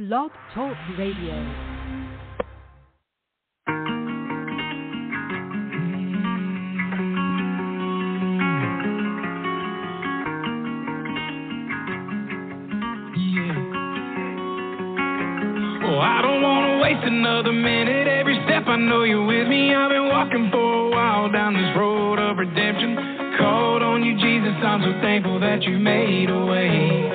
Blog Talk Radio. Another minute, every step I know you're with me. I've been walking for a while down this road of redemption. Called on you, Jesus, I'm so thankful that you made a way.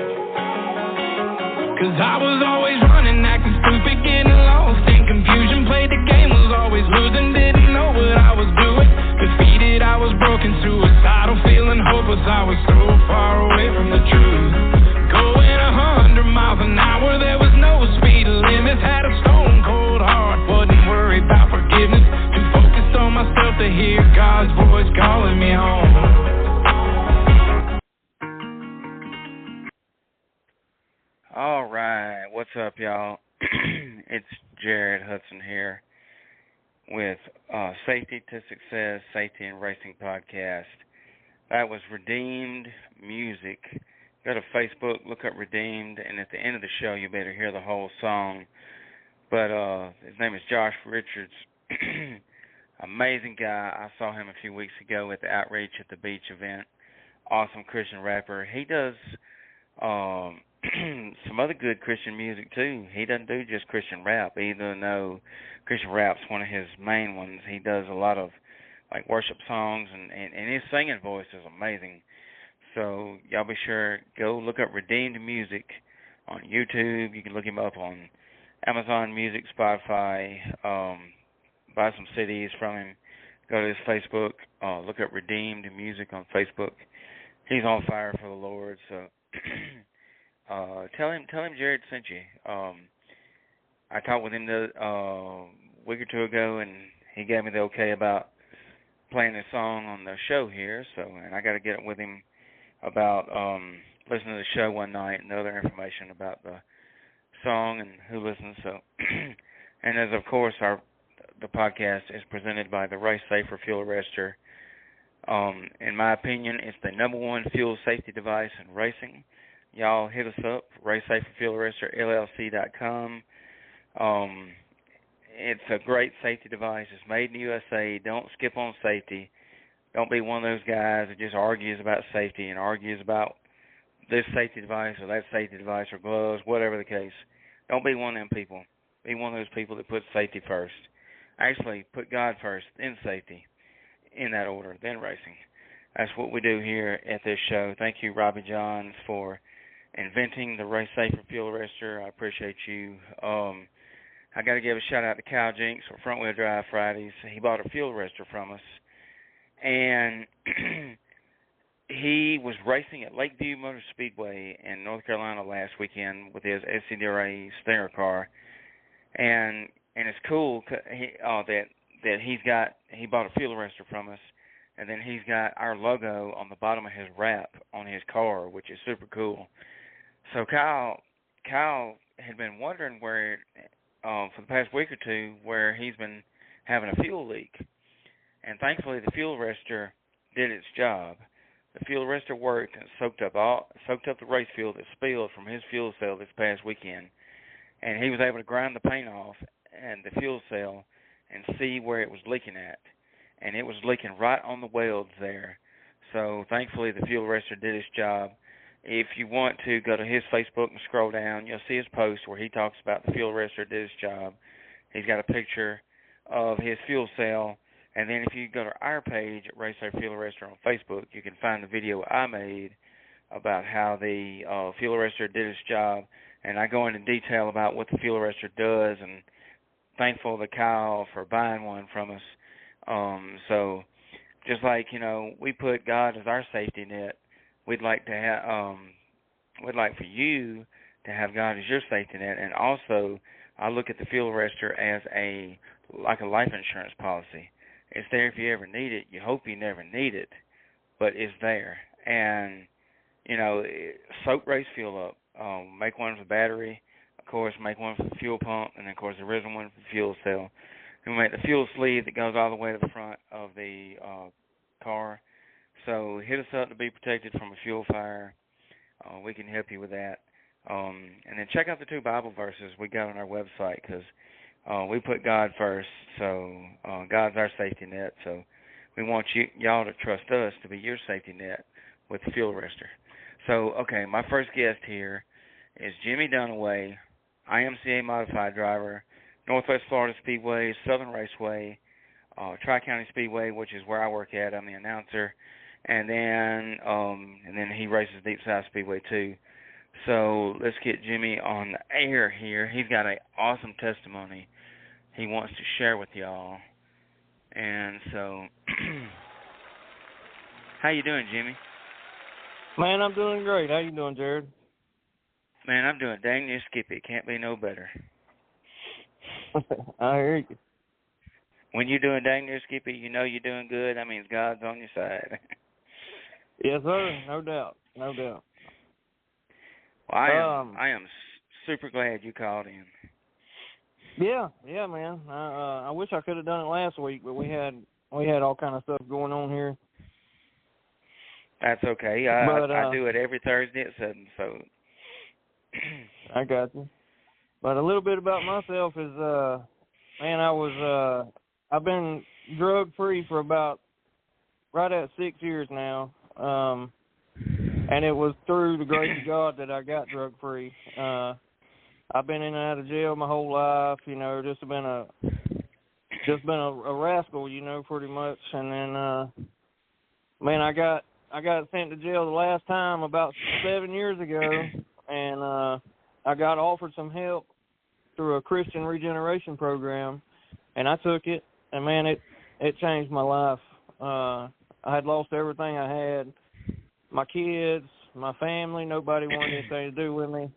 Cause I was always running, acting stupid, getting lost in confusion. Played the game, was always losing, didn't know what I was doing. Defeated, I was broken, suicidal, feeling hopeless. I was so far away from the truth. Going 100 miles an hour, there was no speed limit. Had a stone cold heart, wasn't worried about forgiveness. Too focused on myself to hear God's voice calling me home. All right, what's up, y'all? It's Jared Hudson here with Safety to Success, Safety in Racing Podcast. That was Redeemed Music. Go to Facebook, look up Redeemed, and at the end of the show, you better hear the whole song. But his name is Josh Richards. Amazing guy. I saw him a few weeks ago at the Outreach at the Beach event. Awesome Christian rapper. He does some other good Christian music, too. He doesn't do just Christian rap, even though Christian rap's one of his main ones. He does a lot of like worship songs, and his singing voice is amazing. So y'all be sure, go look up Redeemed Music on YouTube. You can look him up on Amazon Music, Spotify. Buy some CDs from him. Go to his Facebook. Look up Redeemed Music on Facebook. He's on fire for the Lord. So tell him Jared sent you. I talked with him a week or two ago, and he gave me the okay about playing this song on the show here. So, and I got to get with him about listening to the show one night and other information about the song and who listens. So, and as of course the podcast is presented by the Race Safer Fuel Arrestor. In my opinion, it's the number one fuel safety device in racing. Y'all hit us up, Race Safer Fuel Arrestor, LLC.com. It's a great safety device. It's made in the USA. Don't skip on safety. Don't be one of those guys that just argues about safety and argues about this safety device or that safety device or gloves, whatever the case. Don't be one of them people. Be one of those people that puts safety first. Actually, put God first, then safety, in that order, then racing. That's what we do here at this show. Thank you, Robbie Johns, for inventing the Race Safer Fuel Arrestor. I appreciate you. I got to give a shout-out to Kyle Jinks for Front Wheel Drive Fridays. He bought a fuel arrestor from us. And he was racing at Lakeview Motor Speedway in North Carolina last weekend with his SCDRA Stinger car, and it's cool that he bought a fuel arrestor from us, and then he's got our logo on the bottom of his wrap on his car, which is super cool. So Kyle had been wondering where for the past week or two where he's been having a fuel leak. And thankfully, the fuel arrestor did its job. The fuel arrestor worked and soaked up the race fuel that spilled from his fuel cell this past weekend. And he was able to grind the paint off and the fuel cell and see where it was leaking at. And it was leaking right on the welds there. So thankfully, the fuel arrestor did its job. If you want to, go to his Facebook and scroll down. You'll see his post where he talks about the fuel arrestor did its job. He's got a picture of his fuel cell. And then if you go to our page at Race Safer Fuel Arrestor on Facebook, you can find the video I made about how the fuel arrestor did its job. And I go into detail about what the fuel arrestor does, and thankful to Kyle for buying one from us. So just like, we put God as our safety net, we'd like for you to have God as your safety net. And also, I look at the fuel arrestor as like a life insurance policy. It's there if you ever need it. You hope you never need it, but it's there. And, soak race fuel up. Make one for the battery. Of course, make one for the fuel pump. And, of course, there is one for the fuel cell. And we make the fuel sleeve that goes all the way to the front of the car. So hit us up to be protected from a fuel fire. We can help you with that. And then check out the 2 Bible verses we got on our website, because we put God first. So God's our safety net. So we want y'all to trust us to be your safety net with the fuel arrestor. So, okay, my first guest here is Jimmy Dunaway, IMCA modified driver, Northwest Florida Speedway, Southern Raceway, Tri-County Speedway, which is where I work at. I'm the announcer, and then he races Deep South Speedway too. So let's get Jimmy on the air here. He's got an awesome testimony he wants to share with y'all. And so, how you doing, Jimmy? Man, I'm doing great. How you doing, Jared? Man, I'm doing dang near skippy. Can't be no better. I hear you. When you're doing dang near skippy, you know you're doing good. That means God's on your side. Yes, sir. No doubt. No doubt. Well, I am super glad you called in. Yeah, man. I wish I could have done it last week, but we had all kind of stuff going on here. That's okay. I do it every Thursday at 7, so. I got you. But a little bit about myself is, man, I've been drug-free for about right at 6 years now. And it was through the grace of God that I got drug-free. I've been in and out of jail my whole life, you know, just been a rascal, you know, pretty much. And then, man, I got sent to jail the last time about 7 years ago, and I got offered some help through a Christian regeneration program, and I took it, and man, it changed my life. I had lost everything I had, my kids, my family. Nobody wanted anything to do with me.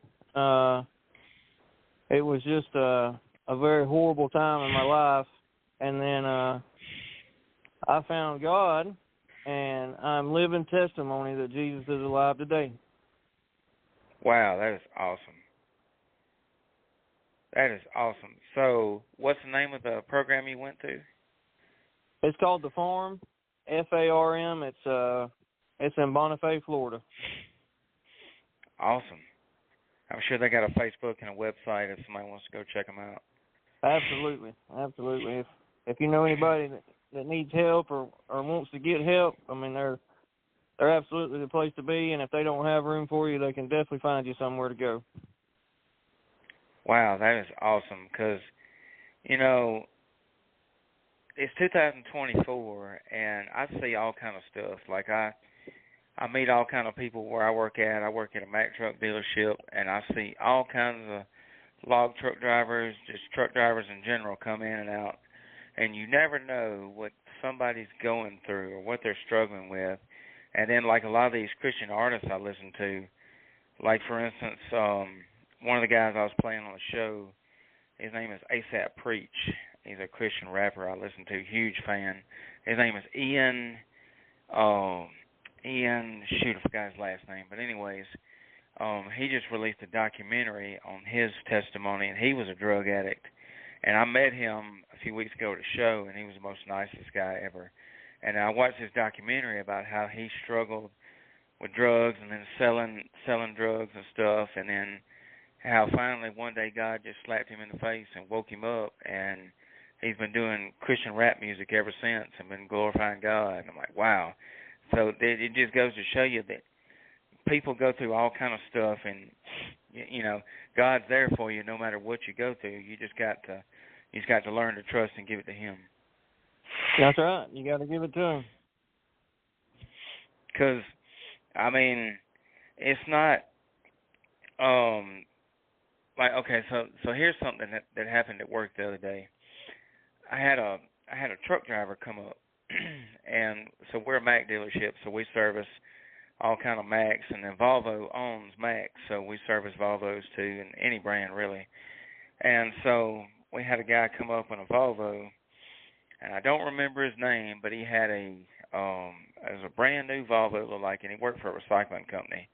It was just a very horrible time in my life, and then I found God, and I'm living testimony that Jesus is alive today. Wow, that is awesome. That is awesome. So, what's the name of the program you went to? It's called The Farm, F-A-R-M. It's in Bonifay, Florida. Awesome. I'm sure they got a Facebook and a website if somebody wants to go check them out. Absolutely. If you know anybody that needs help or wants to get help, I mean, they're absolutely the place to be, and if they don't have room for you, they can definitely find you somewhere to go. Wow, that is awesome, because, you know, it's 2024, and I see all kind of stuff. Like, I meet all kind of people where I work at. I work at a Mack truck dealership, and I see all kinds of log truck drivers, just truck drivers in general, come in and out. And you never know what somebody's going through or what they're struggling with. And then, like a lot of these Christian artists I listen to, like, for instance, one of the guys I was playing on the show, his name is ASAP Preach. He's a Christian rapper I listen to, huge fan. His name is Ian, shoot, I forgot his last name. But anyways, he just released a documentary on his testimony, and he was a drug addict. And I met him a few weeks ago at a show, and he was the most nicest guy ever. And I watched his documentary about how he struggled with drugs and then selling drugs and stuff, and then how finally one day God just slapped him in the face and woke him up, and he's been doing Christian rap music ever since and been glorifying God. And I'm like, wow. So it just goes to show you that people go through all kind of stuff, and you know, God's there for you no matter what you go through. You just got to learn to trust and give it to Him. That's right. You got to give it to Him. Because, I mean, it's not like, okay. So here's something that happened at work the other day. I had a truck driver come up, and so we're a Mack dealership, so we service all kind of Macks, and then Volvo owns Macks, so we service Volvos too, and any brand really. And so we had a guy come up in a Volvo, and I don't remember his name, but he had it was a brand new Volvo, it looked like, and he worked for a recycling company.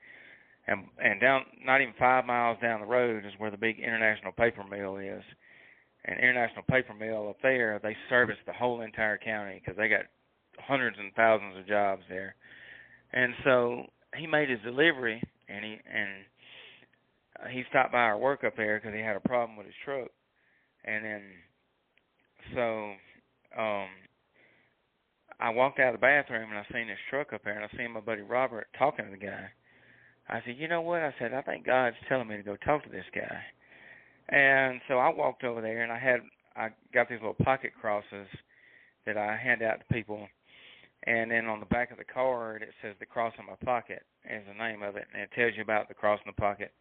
And down, not even 5 miles down the road is where the big International Paper Mill is. And International Paper Mill up there, they service the whole entire county because they got hundreds and thousands of jobs there. And so he made his delivery, and he stopped by our work up there because he had a problem with his truck. And then, so, I walked out of the bathroom and I seen his truck up there, and I seen my buddy Robert talking to the guy. I said, you know what? I said, I think God's telling me to go talk to this guy. And so I walked over there, and I got these little pocket crosses that I hand out to people. And then on the back of the card, it says the cross in my pocket is the name of it, and it tells you about the cross in the pocket.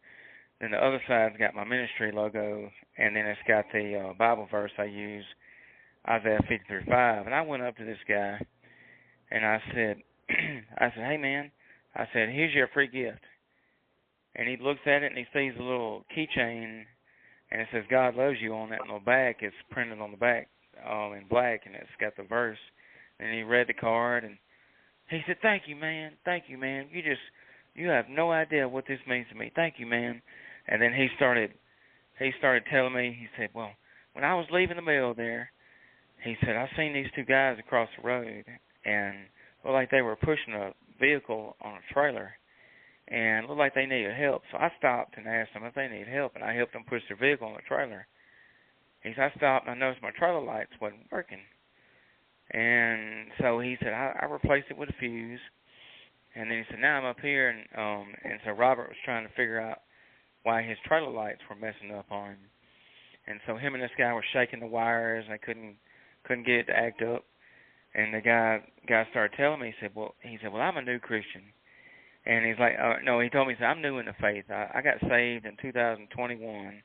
Then the other side's got my ministry logo, and then it's got the Bible verse I use, Isaiah 53:5. And I went up to this guy, and I said, hey, man, I said, here's your free gift. And he looks at it, and he sees a little keychain, and it says God loves you on that. And on the back, it's printed on the back in black, and it's got the verse. And he read the card, and he said, thank you, man. You have no idea what this means to me. Thank you, man. And then he started telling me, he said, well, when I was leaving the mill there, he said, I seen these two guys across the road, and looked like they were pushing a vehicle on a trailer, and looked like they needed help. So I stopped and asked them if they needed help, and I helped them push their vehicle on the trailer. He said, I stopped, and I noticed my trailer lights wasn't working. And so he said, I replaced it with a fuse. And then he said, now I'm up here, and so Robert was trying to figure out why his trailer lights were messing up on him. And so him and this guy were shaking the wires, and I couldn't get it to act up. And the guy started telling me, he said, well, I'm a new Christian. And he's like, no, he told me, he said, I'm new in the faith. I got saved in 2021.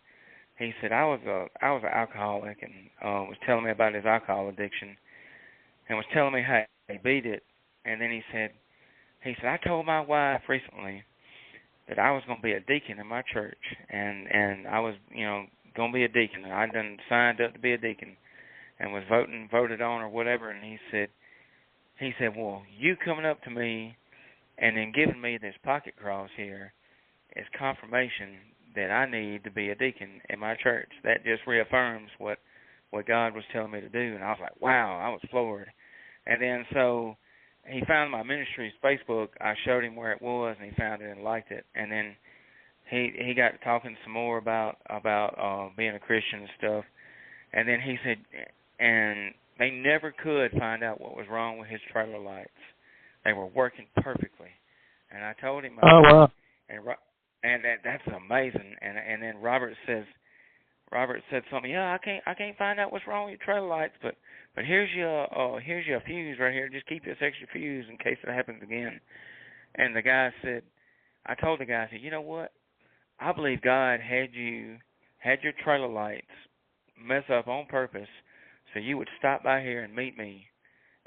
He said, I was an alcoholic, and was telling me about his alcohol addiction, and was telling me how he beat it. And then he said, I told my wife recently that I was going to be a deacon in my church, and I was, going to be a deacon. And I done signed up to be a deacon, and was voted on or whatever. And he said, well, you coming up to me and then giving me this pocket cross here is confirmation that I need to be a deacon in my church. That just reaffirms what God was telling me to do. And I was like, wow, I was floored. And then so he found my ministry's Facebook. I showed him where it was, and he found it and liked it. And then he got talking some more about being a Christian and stuff. And then he said, and they never could find out what was wrong with his trailer lights. They were working perfectly. And I told him, oh wow, and that's amazing. And then Robert said something. Yeah, I can't find out what's wrong with your trailer lights, but here's your fuse right here. Just keep this extra fuse in case it happens again. And the guy said, I told the guy, I said, you know what? I believe God had your trailer lights mess up on purpose so you would stop by here and meet me.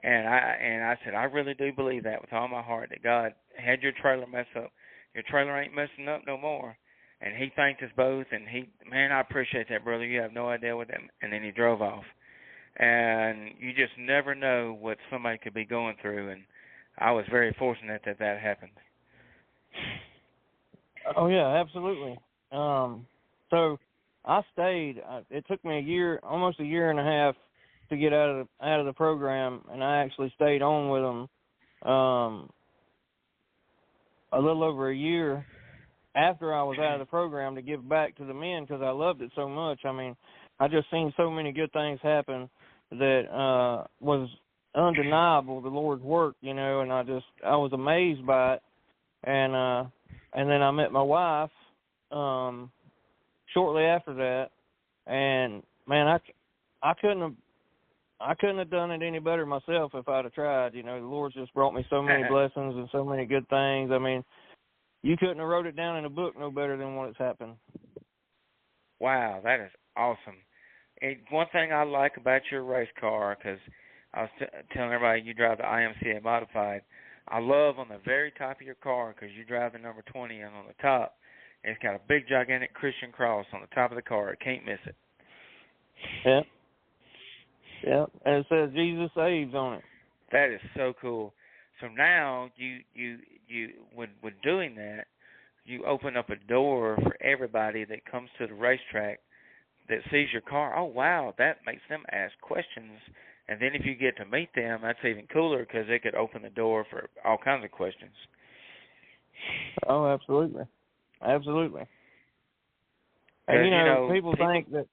And I said, I really do believe that with all my heart, that God had your trailer mess up. Your trailer ain't messing up no more. And he thanked us both, and I appreciate that, brother. You have no idea what that. And then he drove off. And you just never know what somebody could be going through, and I was very fortunate that happened. Oh yeah, absolutely. So I stayed. It took me almost a year and a half, to get out of the program, and I actually stayed on with them a little over a year after I was out of the program to give back to the men because I loved it so much. I mean, I just seen so many good things happen that was undeniable, the Lord's work, and I was amazed by it. And then I met my wife shortly after that, and man, I couldn't have done it any better myself if I'd have tried. The Lord's just brought me so many blessings and so many good things. I mean, you couldn't have wrote it down in a book no better than what has happened. Wow, that is awesome. And one thing I like about your race car, because I was telling everybody you drive the IMCA modified, I love on the very top of your car, because you drive the number 20, and on the top, it's got a big, gigantic Christian cross on the top of the car. I can't miss it. Yeah. Yeah, and it says Jesus saves on it. That is so cool. So now you with doing that, you open up a door for everybody that comes to the racetrack that sees your car. Oh wow, that makes them ask questions. And then if you get to meet them, that's even cooler because it could open the door for all kinds of questions. Oh, absolutely, absolutely. And you know, people think that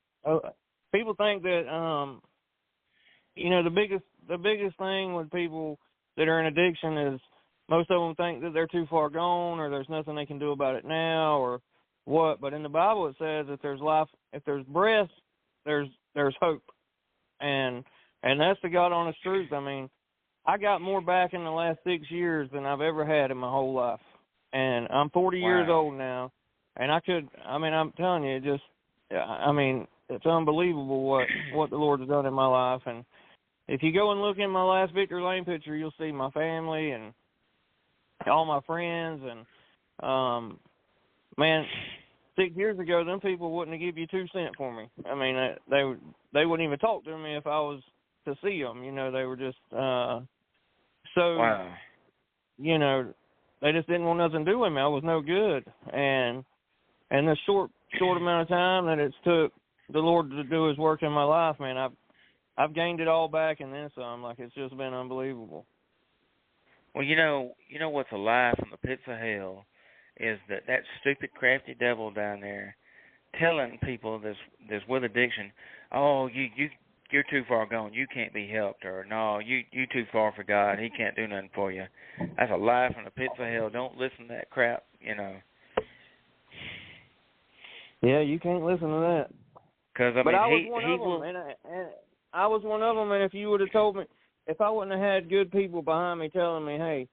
the biggest thing with people that are in addiction is most of them think that they're too far gone, or there's nothing they can do about it now, or what. But in the Bible it says if there's life, if there's breath, there's hope, and that's the God honest truth. I mean, I got more back in the last 6 years than I've ever had in my whole life, and I'm 40 years old now, and I'm telling you, it's unbelievable what the Lord has done in my life. And if you go and look in my last Victory Lane picture, you'll see my family and all my friends. And, 6 years ago, them people wouldn't have given you 2 cents for me. I mean, they wouldn't even talk to me if I was to see them. They were just they just didn't want nothing to do with me. I was no good. And the short amount of time that it's took the Lord to do His work in my life, man, I've gained it all back and then some. Like, it's just been unbelievable. Well, you know what's a lie from the pits of hell is that stupid, crafty devil down there telling people this with addiction, oh, you're too far gone, you can't be helped, or no, you too far for God, He can't do nothing for you. That's a lie from the pits of hell. Don't listen to that crap, Yeah, you can't listen to that. Because I was one of them, and if you would have told me, if I wouldn't have had good people behind me telling me, hey,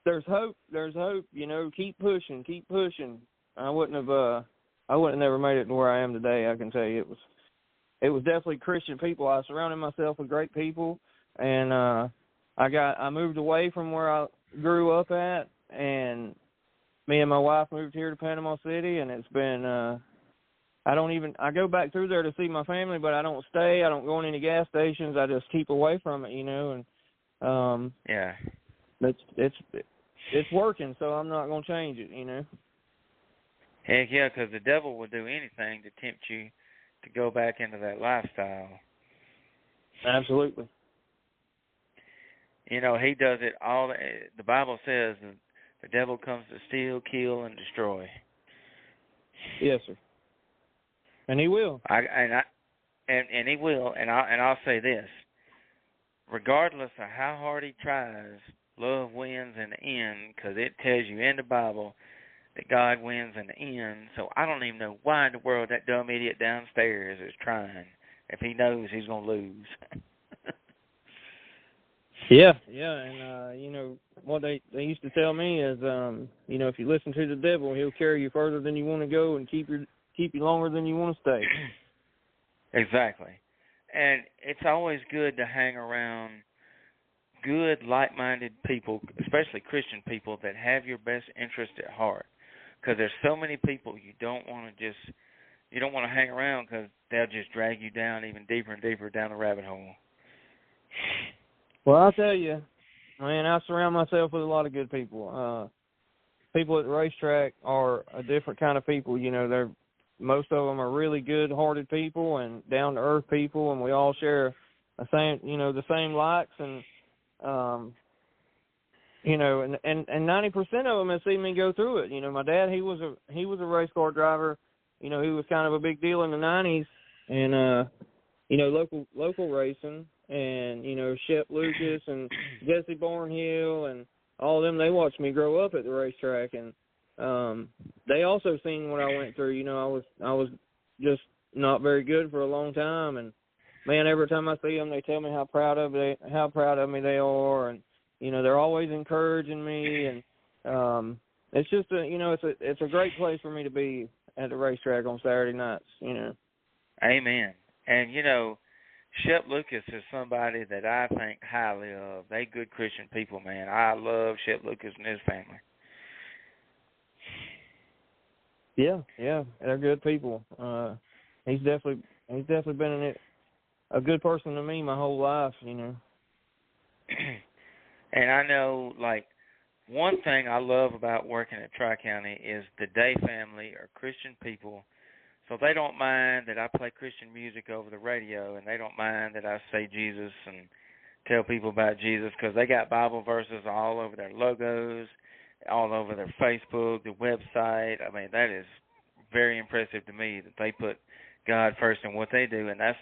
there's hope, keep pushing, I wouldn't have never made it to where I am today. I can tell you, it was definitely Christian people. I surrounded myself with great people, and I moved away from where I grew up at, and me and my wife moved here to Panama City, and it's been I go back through there to see my family, but I don't stay. I don't go in any gas stations. I just keep away from it, and yeah, it's working, so I'm not going to change it, Heck yeah, because the devil will do anything to tempt you to go back into that lifestyle. Absolutely. He does it all. The Bible says the devil comes to steal, kill, and destroy. Yes, sir. And he will. And he will. And I'll say this: regardless of how hard he tries, love wins in the end, because it tells you in the Bible that God wins in the end. So I don't even know why in the world that dumb idiot downstairs is trying if he knows he's going to lose. Yeah, and what they used to tell me is, if you listen to the devil, he'll carry you further than you want to go and keep you longer than you want to stay. Exactly. And it's always good to hang around good, like-minded people, especially Christian people, that have your best interest at heart. Because there's so many people you don't want to hang around, because they'll just drag you down even deeper and deeper down the rabbit hole. Well, I'll tell you, man, I surround myself with a lot of good people. People at the racetrack are a different kind of people. Most of them are really good-hearted people and down-to-earth people, and we all share the same likes, and and 90% of them have seen me go through it. My dad, he was a race car driver. He was kind of a big deal in the 90s, and local racing, and Shep Lucas and Jesse Barnhill and all of them. They watched me grow up at the racetrack, and they also seen what I went through. I was just not very good for a long time, and man, every time I see them, they tell me how proud of me they are, and they're always encouraging me, and it's just it's a great place for me to be at the racetrack on Saturday nights. Amen. And Shep Lucas is somebody that I think highly of. They good Christian people, man. I love Shep Lucas and his family. Yeah, they're good people. He's definitely been a good person to me my whole life, And I know, one thing I love about working at Tri-County is the Day family are Christian people, so they don't mind that I play Christian music over the radio, and they don't mind that I say Jesus and tell people about Jesus, because they got Bible verses all over their logos, all over their Facebook, the website. I mean, that is very impressive to me that they put God first in what they do, and that's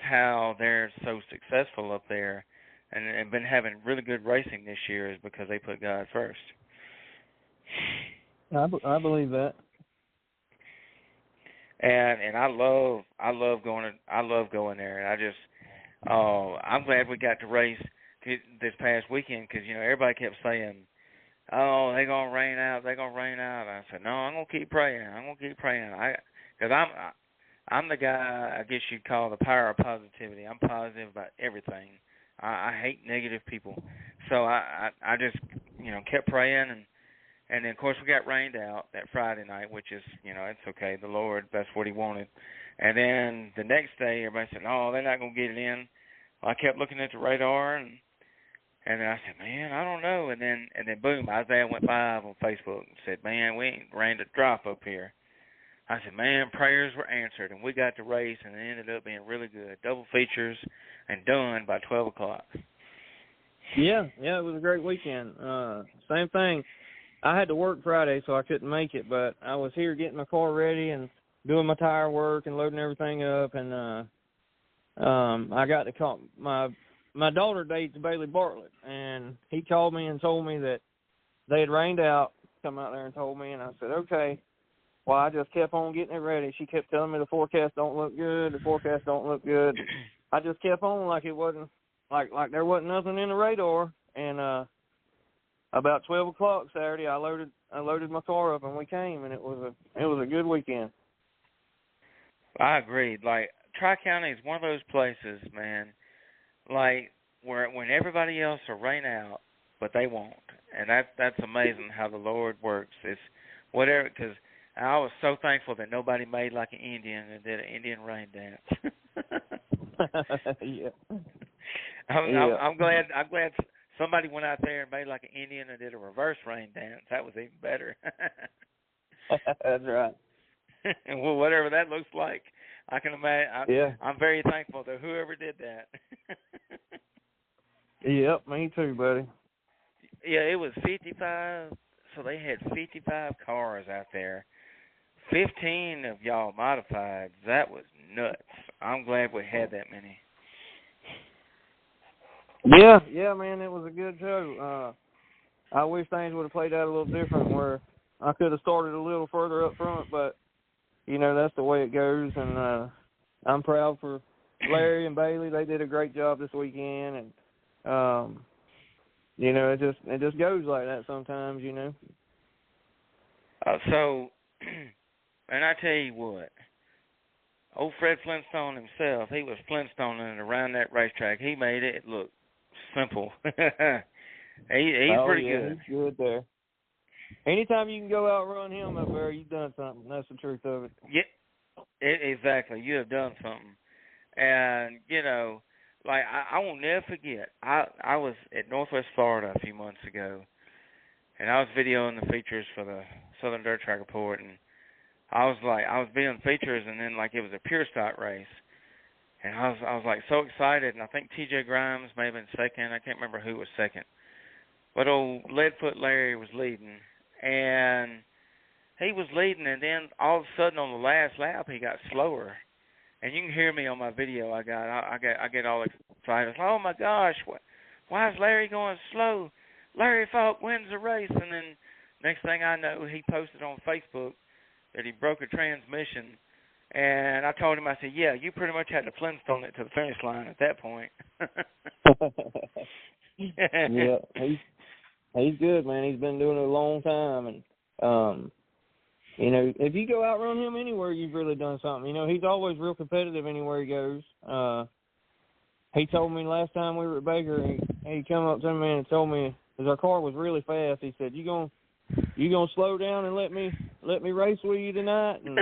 how they're so successful up there, and been having really good racing this year is because they put God first. I believe that. And I love going there, and I just I'm glad we got to race this past weekend because everybody kept saying, oh, they're gonna rain out. I said, no, I'm gonna keep praying. Because I'm the guy I guess you'd call the power of positivity. I'm positive about everything. I hate negative people, so I just kept praying and then of course we got rained out that Friday night, which is it's okay. The Lord, that's what He wanted. And then the next day everybody said, no, they're not gonna get it in. Well, I kept looking at the radar and then I said, man, I don't know. And then boom, Isaiah went live on Facebook and said, man, we ain't rained a drop up here. I said, man, prayers were answered, and we got to race, and it ended up being really good. Double features and done by 12 o'clock. Yeah, it was a great weekend. Same thing. I had to work Friday, so I couldn't make it, but I was here getting my car ready and doing my tire work and loading everything up, and I got to call my daughter dates Bailey Bartlett, and he called me and told me that they had rained out. Come out there and told me, and I said, okay. Well, I just kept on getting it ready. She kept telling me the forecast don't look good. I just kept on like it wasn't, like there wasn't nothing in the radar. And about 12 o'clock Saturday, I loaded my car up and we came, and it was a good weekend. I agree. Like Tri-County is one of those places, man. Like where when everybody else will rain out, but they won't, and that's amazing how the Lord works. It's whatever, because I was so thankful that nobody made like an Indian and did an Indian rain dance. Yeah. I'm glad somebody went out there and made like an Indian and did a reverse rain dance. That was even better. That's right. And well, whatever that looks like, I can imagine. I'm very thankful to whoever did that. Yep, me too, buddy. Yeah, it was 55. So they had 55 cars out there. 15 of y'all modified. That was nuts. I'm glad we had that many. Yeah, man, it was a good show. I wish things would have played out a little different, where I could have started a little further up front, but that's the way it goes. And I'm proud for Larry and Bailey. They did a great job this weekend, and it just goes like that sometimes. So. And I tell you what, old Fred Flintstone himself, he was Flintstoning around that racetrack. He made it look simple. He's pretty good. He's good there. Anytime you can go outrun him up there, you've done something. That's the truth of it. Yeah, exactly. You have done something. And, like I won't never forget, I was at Northwest Florida a few months ago, and I was videoing the features for the Southern Dirt Track Report, and I was being features, and then like it was a pure stock race, and I was like so excited, and I think T.J. Grimes may have been second. I can't remember who was second, but old Leadfoot Larry was leading, and he was leading, and then all of a sudden on the last lap he got slower, and you can hear me on my video. I get all excited. Oh my gosh, why is Larry going slow? Larry Falk wins the race, and then next thing I know, he posted on Facebook that he broke a transmission, and I told him, I said, yeah, you pretty much had to Flintstone it to the finish line at that point. Yeah, he's good, man. He's been doing it a long time, and if you go outrun him anywhere, you've really done something. He's always real competitive anywhere he goes. He told me last time we were at Baker, he come up to me and told me, because our car was really fast, he said, you gonna slow down and let me race with you tonight? And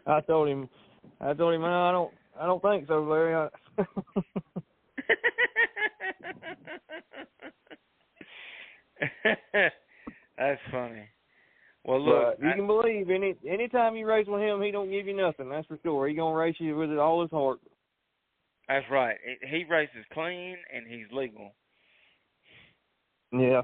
I told him, no, I don't think so, Larry. That's funny. Well, look, you can believe anytime you race with him, he don't give you nothing. That's for sure. He gonna race you with it all his heart. That's right. He races clean and he's legal. Yeah.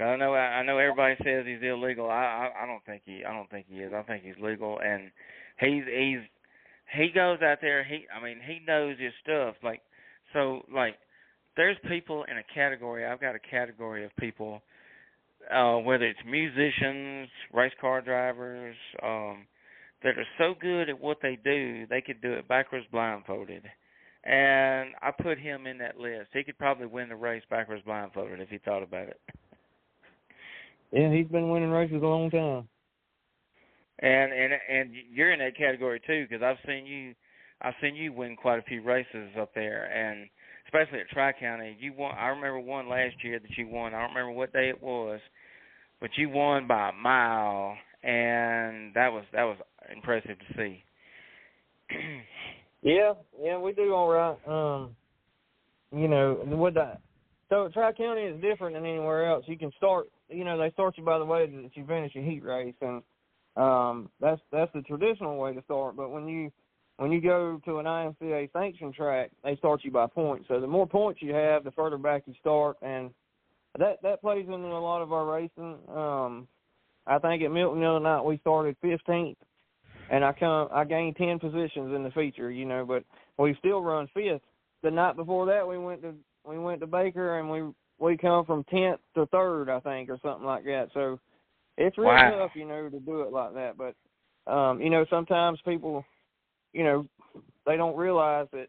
'Cause I know everybody says he's illegal. I don't think he is. I think he's legal, and he goes out there. He knows his stuff. Like there's people in a category. I've got a category of people, whether it's musicians, race car drivers, that are so good at what they do, they could do it backwards blindfolded. And I put him in that list. He could probably win the race backwards blindfolded if he thought about it. Yeah, he's been winning races a long time. And you're in that category too, because I've seen you win quite a few races up there, and especially at Tri-County. You won. I remember one last year that you won. I don't remember what day it was, but you won by a mile, and that was impressive to see. Yeah, we do all right. So Tri-County is different than anywhere else. You can start, they start you by the way that you finish your heat race, and that's the traditional way to start. But when you go to an IMCA sanctioned track, they start you by points. So the more points you have, the further back you start, and that plays into a lot of our racing. I think at Milton the other night we started 15th. And I gained 10 positions in the feature, but we still run 5th. The night before that, we went to Baker, and we come from 10th to 3rd, I think, or something like that. So it's really tough, to do it like that. But sometimes people, they don't realize that,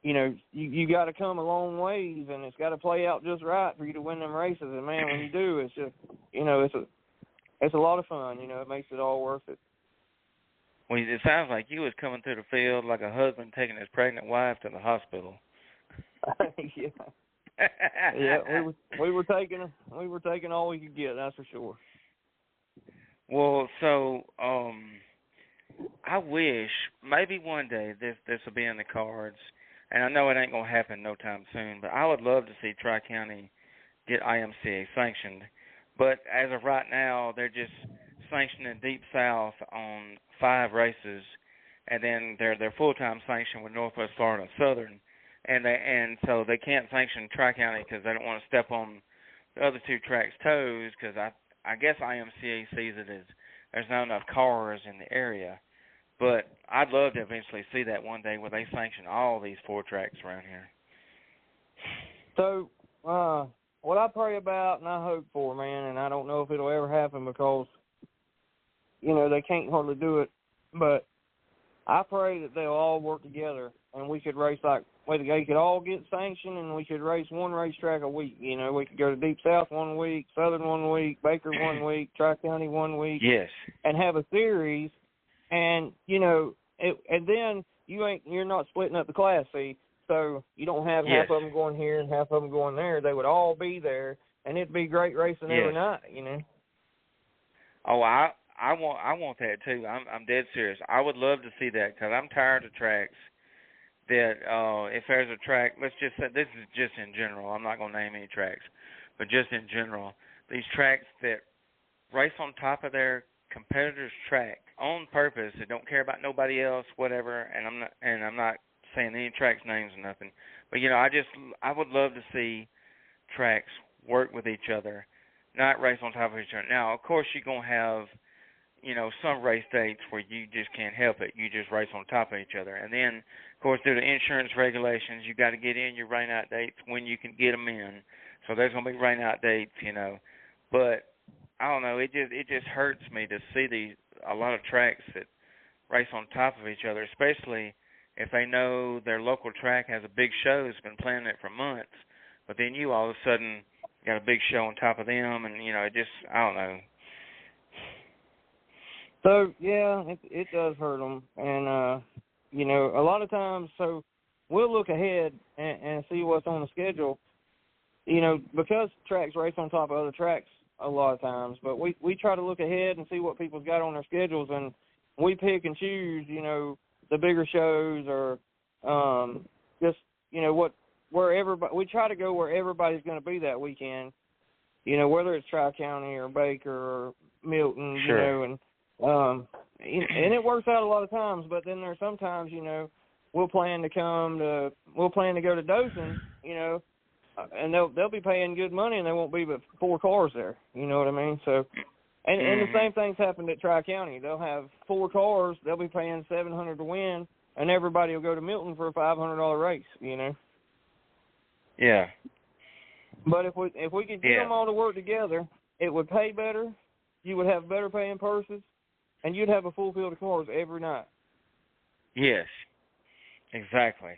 you got to come a long ways, and it's got to play out just right for you to win them races. And man, when you do, it's just, it's a lot of fun. It makes it all worth it. Well, it sounds like you was coming through the field like a husband taking his pregnant wife to the hospital. Yeah. Yeah, we were taking all we could get, that's for sure. Well, so I wish maybe one day this will be in the cards, and I know it ain't gonna happen no time soon, but I would love to see Tri-County get IMCA sanctioned. But as of right now, they're just sanctioning Deep South on 5 races, and then they're full-time sanctioned with Northwest Florida and Southern, and so they can't sanction Tri-County because they don't want to step on the other 2 tracks' toes, because I guess IMCA sees it as there's not enough cars in the area. But I'd love to eventually see that one day where they sanction all these 4 tracks around here. So what I pray about and I hope for, man, and I don't know if it'll ever happen because they can't hardly do it, but I pray that they'll all work together and we could race they could all get sanctioned and we could race one racetrack a week. We could go to Deep South one week, Southern one week, Baker one week, Tri-County one week. Yes. And have a series, and and then you're not splitting up the class, see, so you don't have half of them going here and half of them going there. They would all be there, and it'd be great racing every night. Oh, I want that too. I'm dead serious. I would love to see that because I'm tired of tracks that if there's a track, let's just say, this is just in general. I'm not going to name any tracks, but just in general, these tracks that race on top of their competitor's track on purpose. They don't care about nobody else, whatever. And I'm not saying any tracks names or nothing, but I would love to see tracks work with each other, not race on top of each other. Now, of course, you're gonna have some race dates where you just can't help it. You just race on top of each other. And then, of course, due to insurance regulations, you got to get in your rain-out dates when you can get them in. So there's going to be rain-out dates, But, I don't know, it just hurts me to see a lot of tracks that race on top of each other, especially if they know their local track has a big show that's been planning it for months. But then you all of a sudden got a big show on top of them, and, it just, I don't know. So, yeah, it does hurt them. And, a lot of times, so we'll look ahead and see what's on the schedule, because tracks race on top of other tracks a lot of times. But we try to look ahead and see what people's got on their schedules, and we pick and choose, the bigger shows or just, where everybody – we try to go where everybody's going to be that weekend, whether it's Tri-County or Baker or Milton, sure. And it works out a lot of times, but then there's sometimes, we'll plan to go to Dothan, and they'll be paying good money, and there won't be but 4 cars there. You know what I mean? So, and the same thing's happened at Tri-County. They'll have 4 cars. They'll be paying $700 to win, and everybody will go to Milton for a $500 race. You know? Yeah. But if we could get them all to work together, it would pay better. You would have better paying purses, and you'd have a full field of cars every night. Yes. Exactly.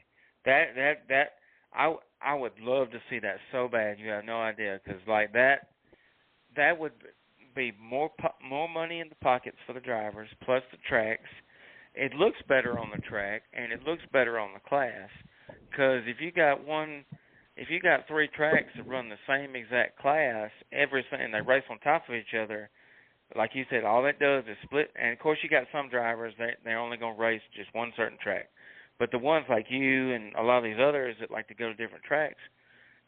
That I would love to see that so bad. You have no idea, because like that would be more money in the pockets for the drivers, plus the tracks. It looks better on the track, and it looks better on the class, because if you got 3 tracks that run the same exact class, and they race on top of each other, like you said, all that does is split. And of course, you got some drivers they're only going to race just one certain track. But the ones like you and a lot of these others that like to go to different tracks,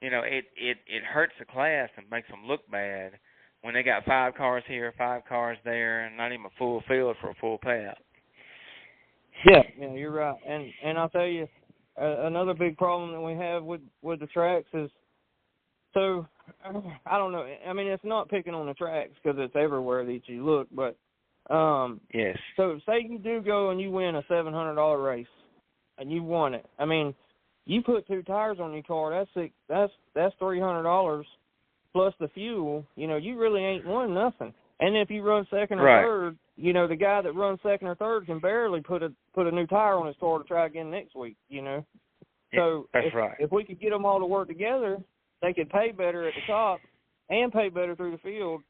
you know, it hurts the class and makes them look bad when they got 5 cars here, 5 cars there, and not even a full field for a full payout. Yeah, you're right. And I'll tell you, another big problem that we have with the tracks is, so I don't know. I mean, it's not picking on the tracks because it's everywhere that you look, but yes. So say you do go and you win a $700 race. And you won it. I mean, you put 2 tires on your car. That's $300 plus the fuel. You know, you really ain't won nothing. And if you run second or third, you know, the guy that runs second or third can barely put a new tire on his car to try again next week. You know, so if we could get them all to work together, they could pay better at the top and pay better through the field.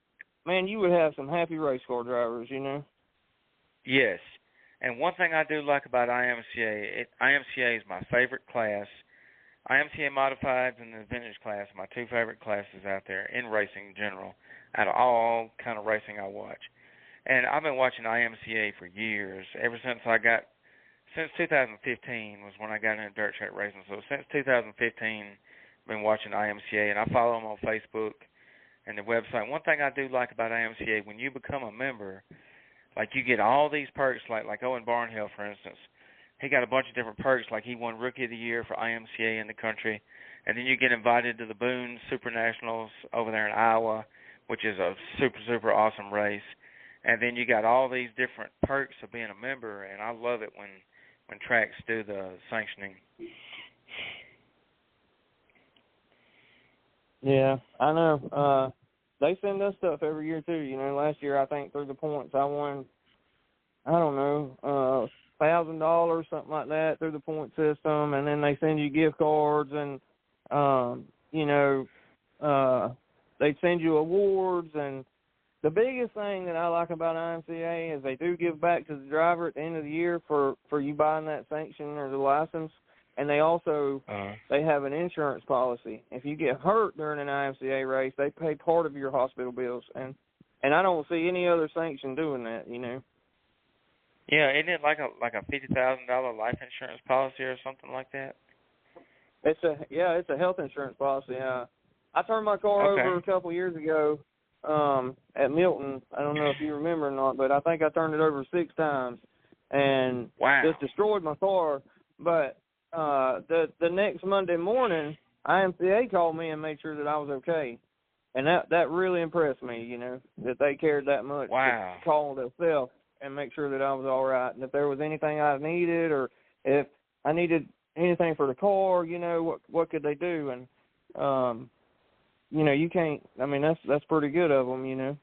Man, you would have some happy race car drivers. You know. Yes. And one thing I do like about IMCA, IMCA is my favorite class. IMCA Modifieds and the Vintage class are my 2 favorite classes out there in racing in general, out of all kind of racing I watch. And I've been watching IMCA for years, ever since 2015 was when I got into dirt track racing. So since 2015, I've been watching IMCA, and I follow them on Facebook and the website. One thing I do like about IMCA, when you become a member, like you get all these perks, like Owen Barnhill, for instance. He got a bunch of different perks, like he won Rookie of the Year for IMCA in the country. And then you get invited to the Boone Super Nationals over there in Iowa, which is a super, super awesome race. And then you got all these different perks of being a member, and I love it when tracks do the sanctioning. Yeah, I know. They send us stuff every year, too. You know, last year, I think, through the points, I won, I don't know, $1,000, something like that, through the point system. And then they send you gift cards and, you know, they send you awards. And the biggest thing that I like about IMCA is they do give back to the driver at the end of the year for you buying that sanction or the license. And they also they have an insurance policy. If you get hurt during an IMCA race, they pay part of your hospital bills. And I don't see any other sanction doing that, you know. Yeah, isn't it like a $50,000 life insurance policy or something like that? It's a health insurance policy. I turned my car over a couple of years ago at Milton. I don't know if you remember or not, but I think I turned it over 6 times and just destroyed my car. But the next Monday morning, IMCA called me and made sure that I was okay. And that really impressed me, you know, that they cared that much to call themselves and make sure that I was all right. And if there was anything I needed or if I needed anything for the car, you know, what could they do? And, you know, you can't, I mean, that's pretty good of them, you know.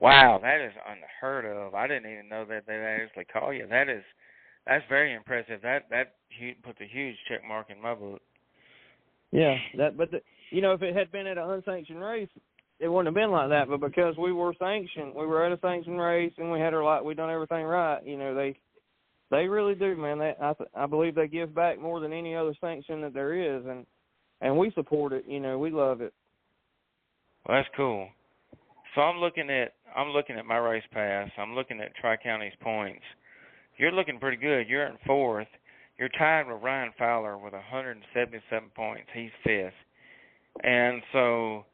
Wow, that is unheard of. I didn't even know that they actually call you. That's very impressive. That puts a huge check mark in my book. Yeah, you know, if it had been at an unsanctioned race, it wouldn't have been like that. But because we were sanctioned, we were at a sanctioned race, and we done everything right. You know, they really do, man. I believe they give back more than any other sanction that there is, and we support it. You know, we love it. Well, that's cool. So I'm looking at my race pass. I'm looking at Tri-County's points. You're looking pretty good. You're in 4th. You're tied with Ryan Fowler with 177 points. He's 5th. And so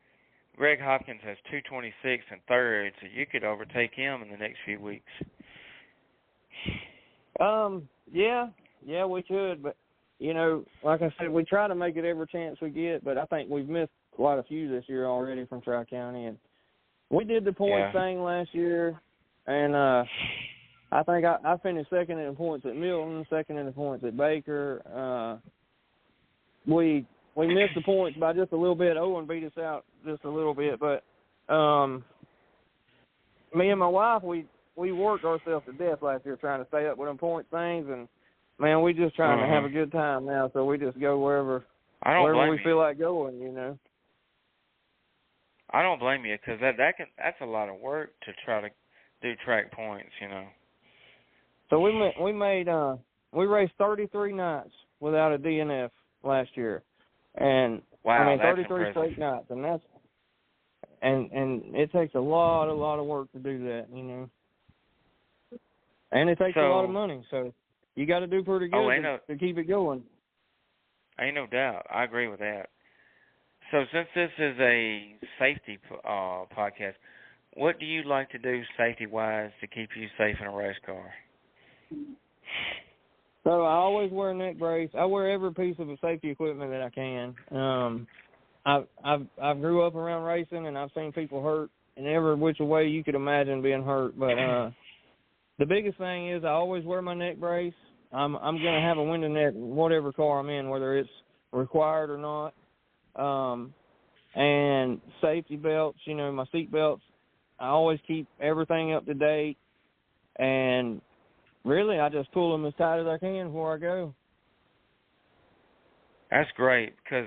Greg Hopkins has 226 in 3rd, so you could overtake him in the next few weeks. Yeah, we could. But you know, like I said, we try to make it every chance we get, but I think we've missed quite a few this year already from Tri-County. And we did the points thing last year, and I think I finished second in the points at Milton, second in the points at Baker. We missed the points by just a little bit. Owen beat us out just a little bit, but me and my wife, we worked ourselves to death last year trying to stay up with them point things, and man, we just trying to have a good time now. So we just go wherever we feel like going, you know. I don't blame you, because that's a lot of work to try to do track points, you know. So we raced 33 nights without a DNF last year, and wow, I mean 33 impressive. straight nights, and that's and it takes a lot of work to do that, you know, and it takes a lot of money, so you got to do pretty good to keep it going. Ain't no doubt. I agree with that. So since this is a safety podcast, what do you like to do safety-wise to keep you safe in a race car? So I always wear a neck brace. I wear every piece of safety equipment that I can. I grew up around racing, and I've seen people hurt in every which way you could imagine being hurt. But the biggest thing is I always wear my neck brace. I'm going to have a window net in whatever car I'm in, whether it's required or not. And safety belts, you know, my seat belts. I always keep everything up to date, and really I just pull them as tight as I can before I go. That's great, because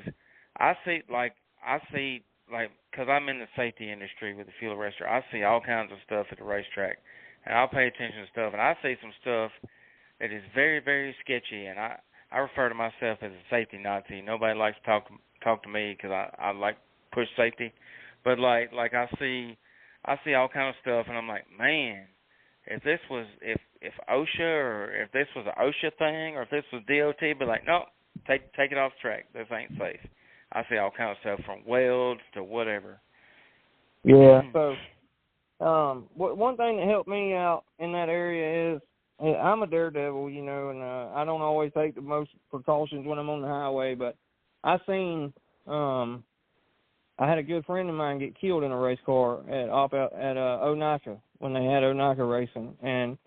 I see, because I'm in the safety industry with the fuel arrestor, I see all kinds of stuff at the racetrack, and I'll pay attention to stuff, and I see some stuff that is very, very sketchy, and I refer to myself as a safety Nazi. Nobody likes to talk to me because I like push safety, but like I see all kind of stuff, and I'm like, man, if OSHA or if this was an OSHA thing or if this was DOT, be like, no, take it off the track. This ain't safe. I see all kind of stuff from welds to whatever. Yeah. So, one thing that helped me out in that area is I'm a daredevil, you know, and I don't always take the most precautions when I'm on the highway. But I had a good friend of mine get killed in a race car at Onika when they had Onika racing, and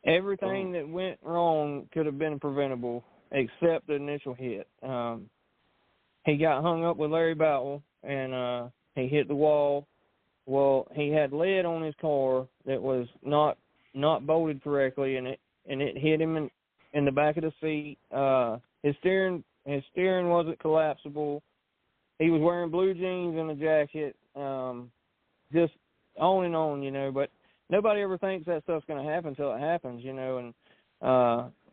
everything that went wrong could have been preventable except the initial hit. He got hung up with Larry Bowell, and he hit the wall. Well, he had lead on his car that was not bolted correctly, and it hit him in the back of the seat. His steering wasn't collapsible. He was wearing blue jeans and a jacket. Just on and on, you know. But nobody ever thinks that stuff's going to happen until it happens, you know. And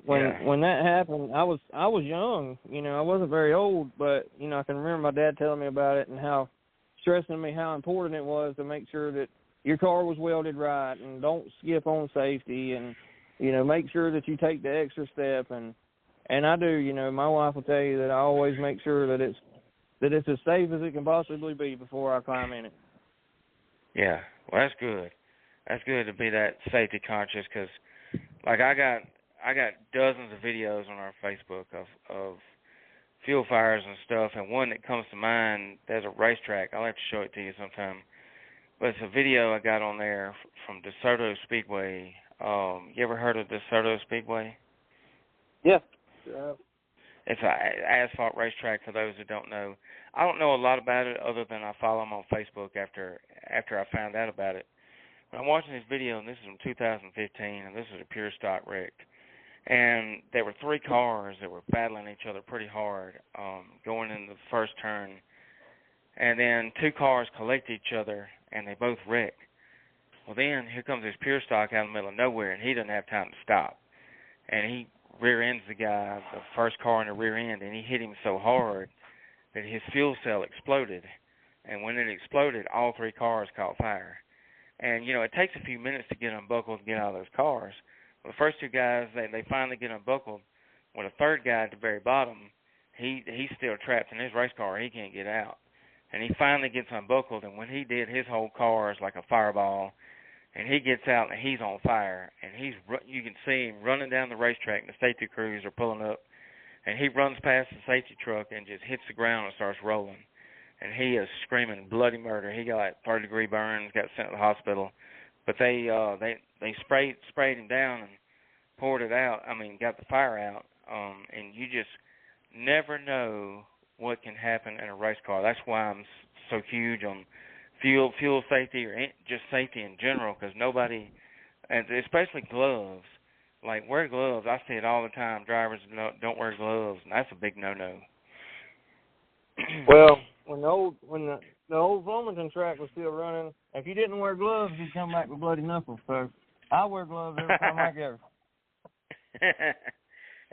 when that happened, I was young, you know. I wasn't very old, but you know, I can remember my dad telling me about it and how stressing me how important it was to make sure that your car was welded right and don't skip on safety, and you know, make sure that you take the extra step. And I do, you know. My wife will tell you that I always make sure that it's as safe as it can possibly be before I climb in it. Yeah, well, that's good. That's good to be that safety conscious, because like I got dozens of videos on our Facebook of fuel fires and stuff, and one that comes to mind, there's a racetrack. I'll have to show it to you sometime. But it's a video I got on there from DeSoto Speedway. You ever heard of DeSoto Speedway? Yeah. It's an asphalt racetrack, for those who don't know. I don't know a lot about it other than I follow them on Facebook after I found out about it. But I'm watching this video, and this is from 2015, and this is a pure stock wreck. And there were three cars that were battling each other pretty hard going into the first turn. And then two cars collected each other, and they both wrecked. Well, then here comes this pure stock out in the middle of nowhere, and he doesn't have time to stop. And he rear ends the guy, the first car in the rear end, and he hit him so hard that his fuel cell exploded. And when it exploded, all three cars caught fire. And, you know, it takes a few minutes to get unbuckled and get out of those cars. Well, the first two guys, they finally get unbuckled. When the third guy at the very bottom, he's still trapped in his race car. He can't get out. And he finally gets unbuckled, and when he did, his whole car is like a fireball. And he gets out, and he's on fire. And you can see him running down the racetrack, and the safety crews are pulling up. and he runs past the safety truck and just hits the ground and starts rolling. And he is screaming bloody murder. He got like 3rd-degree burns, got sent to the hospital. But they sprayed him down and poured it out. I mean, got the fire out. And you just never know what can happen in a race car. That's why I'm so huge on fuel safety, or just safety in general, because nobody, and especially gloves, like wear gloves. I see it all the time. Drivers don't wear gloves, and that's a big no-no. Well, when the old Wilmington track was still running, if you didn't wear gloves, you'd come back with bloody knuckles. So I wear gloves every time I go.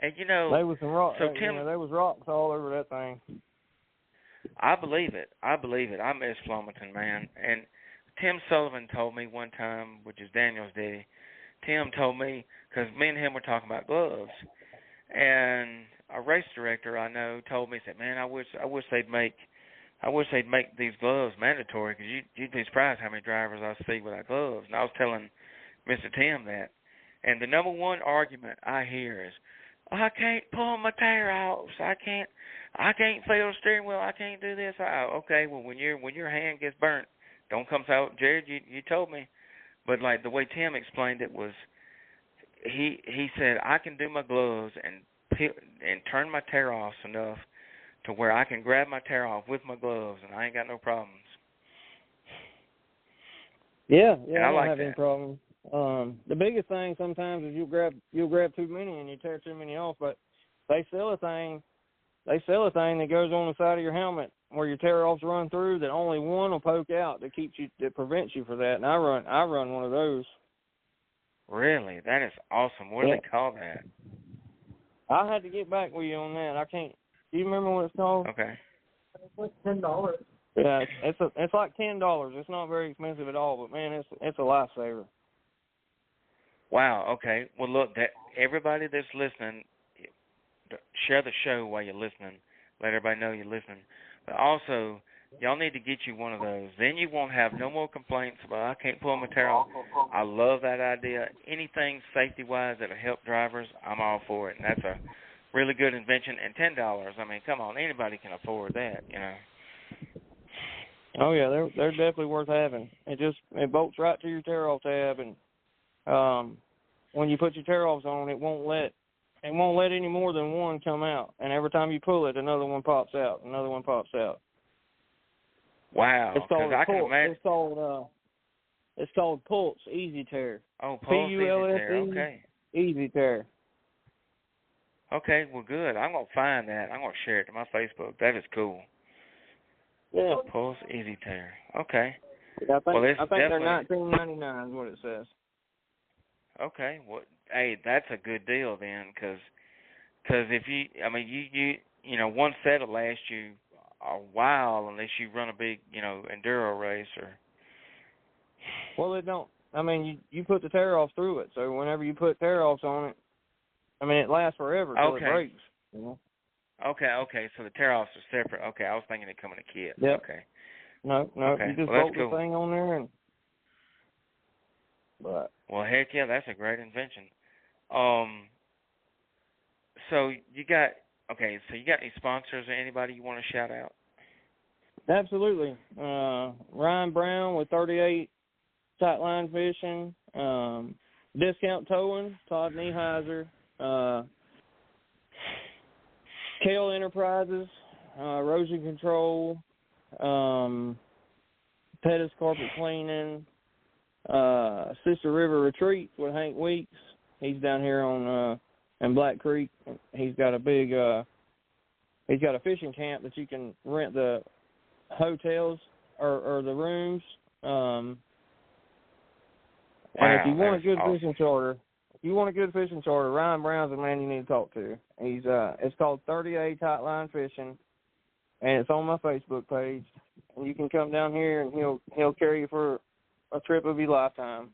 And you know, there was some rocks. So Tim, there was rocks all over that thing. I believe it. I miss Wilmington, man. And Tim Sullivan told me one time, which is Daniel's daddy. Tim told me, because me and him were talking about gloves, and a race director I know told me, said, "Man, I wish they'd make these gloves mandatory, because you'd be surprised how many drivers I see without gloves." And I was telling Mr. Tim that, and the number one argument I hear is, "I can't pull my tire off. I can't feel the steering wheel. I can't do this." Okay, well when your hand gets burnt, don't come out, Jared. You told me, but like the way Tim explained it was, he said I can do my gloves and turn my tire off enough to where I can grab my tire off with my gloves, and I ain't got no problems. Yeah, and I don't like have that. any problems. The biggest thing sometimes is you'll grab too many and you tear too many off. But they sell a thing that goes on the side of your helmet where your tear offs run through, that only one will poke out that prevents you from that. And I run one of those. Really, that is awesome. What do they call that? I had to get back with you on that. I can't. Do you remember what it's called? Okay. It's like $10. Yeah, it's like $10. It's not very expensive at all, but man, it's a lifesaver. Wow. Okay. Well, look, everybody that's listening, share the show while you're listening. Let everybody know you're listening. But also, y'all need to get you one of those. Then you won't have no more complaints about, I can't pull my tire off. I love that idea. Anything safety-wise that'll help drivers, I'm all for it. And that's a really good invention. And $10, I mean, come on, anybody can afford that, you know. Oh yeah, they're definitely worth having. It bolts right to your tear off tab, and when you put your tear offs on, it won't let any more than one come out. And every time you pull it, another one pops out. Wow. Because I can imagine. It's called Pulse Easy Tear. Oh, Pulse Easy Tear. Okay. Easy Tear. Okay. Well, good. I'm gonna find that. I'm gonna share it to my Facebook. That is cool. Yeah. Pulse Easy Tear. Okay. Yeah, I think definitely... they're $19.99 is what it says. Okay. Well, hey, that's a good deal then, because if you know, one set will last you a while unless you run a big, you know, enduro race or. Well, it don't. I mean, you put the tear offs through it, so whenever you put tear offs on it, I mean, it lasts forever till it breaks. You know? Okay. So the tear offs are separate. Okay, I was thinking they come in a kit. Yep. Okay. No. Okay. You just bolt the thing on there and. But. Well, heck yeah, that's a great invention. So you got any sponsors or anybody you want to shout out? Absolutely. Ryan Brown with 38 Tightline Fishing, Discount Towing, Todd Nieheiser, Kale Enterprises, Erosion Control, Pettis Carpet Cleaning, Sister River Retreat with Hank Weeks. He's down here on in Black Creek. He's got a big he's got a fishing camp that you can rent the hotels or the rooms. And if you want a good fishing charter, Ryan Brown's the man you need to talk to. He's it's called 38 Tightline Fishing, and it's on my Facebook page. And you can come down here and he'll carry you for a trip of your lifetime.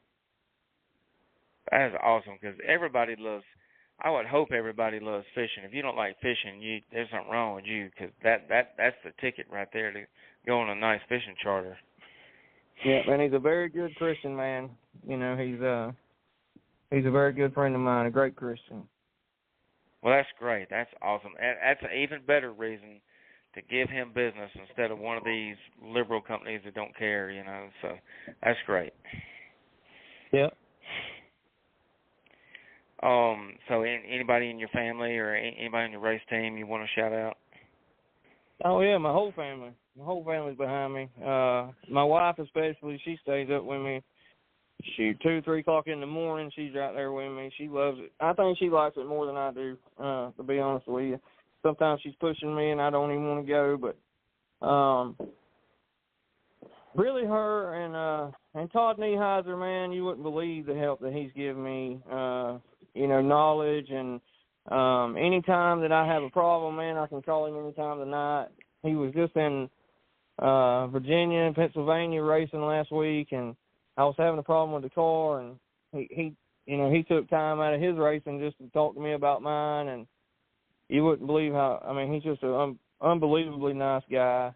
That is awesome, because everybody loves. I would hope everybody loves fishing. If you don't like fishing, there's something wrong with you, because that's the ticket right there to go on a nice fishing charter. Yeah, and he's a very good Christian man. You know, he's a very good friend of mine, a great Christian. Well, that's great. That's awesome. That's an even better reason to give him business instead of one of these liberal companies that don't care, you know. So that's great. Yeah. So anybody in your family or anybody in your race team you want to shout out? Oh, yeah, my whole family. My whole family's behind me. My wife especially, she stays up with me. 2, 3 o'clock in the morning, she's right there with me. She loves it. I think she likes it more than I do, to be honest with you. Sometimes she's pushing me and I don't even want to go, but really her and Todd Nieheiser, man, you wouldn't believe the help that he's given me, you know, knowledge. And anytime that I have a problem, man, I can call him any time of the night. He was just in Virginia and Pennsylvania racing last week, and I was having a problem with the car, and he took time out of his racing just to talk to me about mine. And you wouldn't believe how, I mean, he's just an unbelievably nice guy.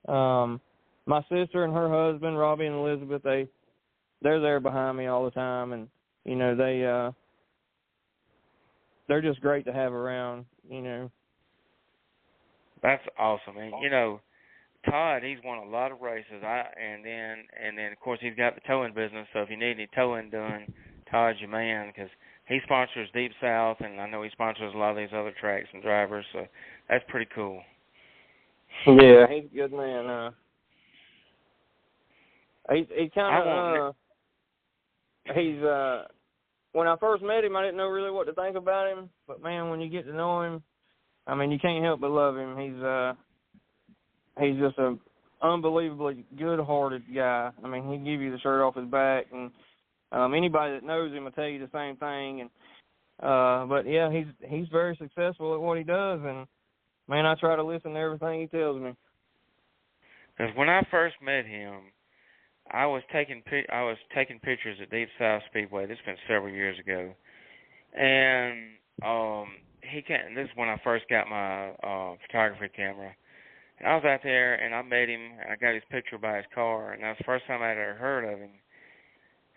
My sister and her husband, Robbie and Elizabeth, they're there behind me all the time, and you know they're just great to have around. You know. That's awesome, and you know, Todd, he's won a lot of races. And then of course he's got the towing business. So if you need any towing done, Todd's your man, because he sponsors Deep South, and I know he sponsors a lot of these other tracks and drivers. So that's pretty cool. Yeah, he's a good man. He kind of he's when I first met him, I didn't know really what to think about him. But man, when you get to know him, I mean, you can't help but love him. He's just a unbelievably good-hearted guy. I mean, he'd give you the shirt off his back, and anybody that knows him will tell you the same thing. And but yeah, he's very successful at what he does, and man, I try to listen to everything he tells me. Because when I first met him, I was taking pictures at Deep South Speedway. This has been several years ago, and this is when I first got my photography camera. And I was out there, and I met him, and I got his picture by his car, and that was the first time I'd ever heard of him.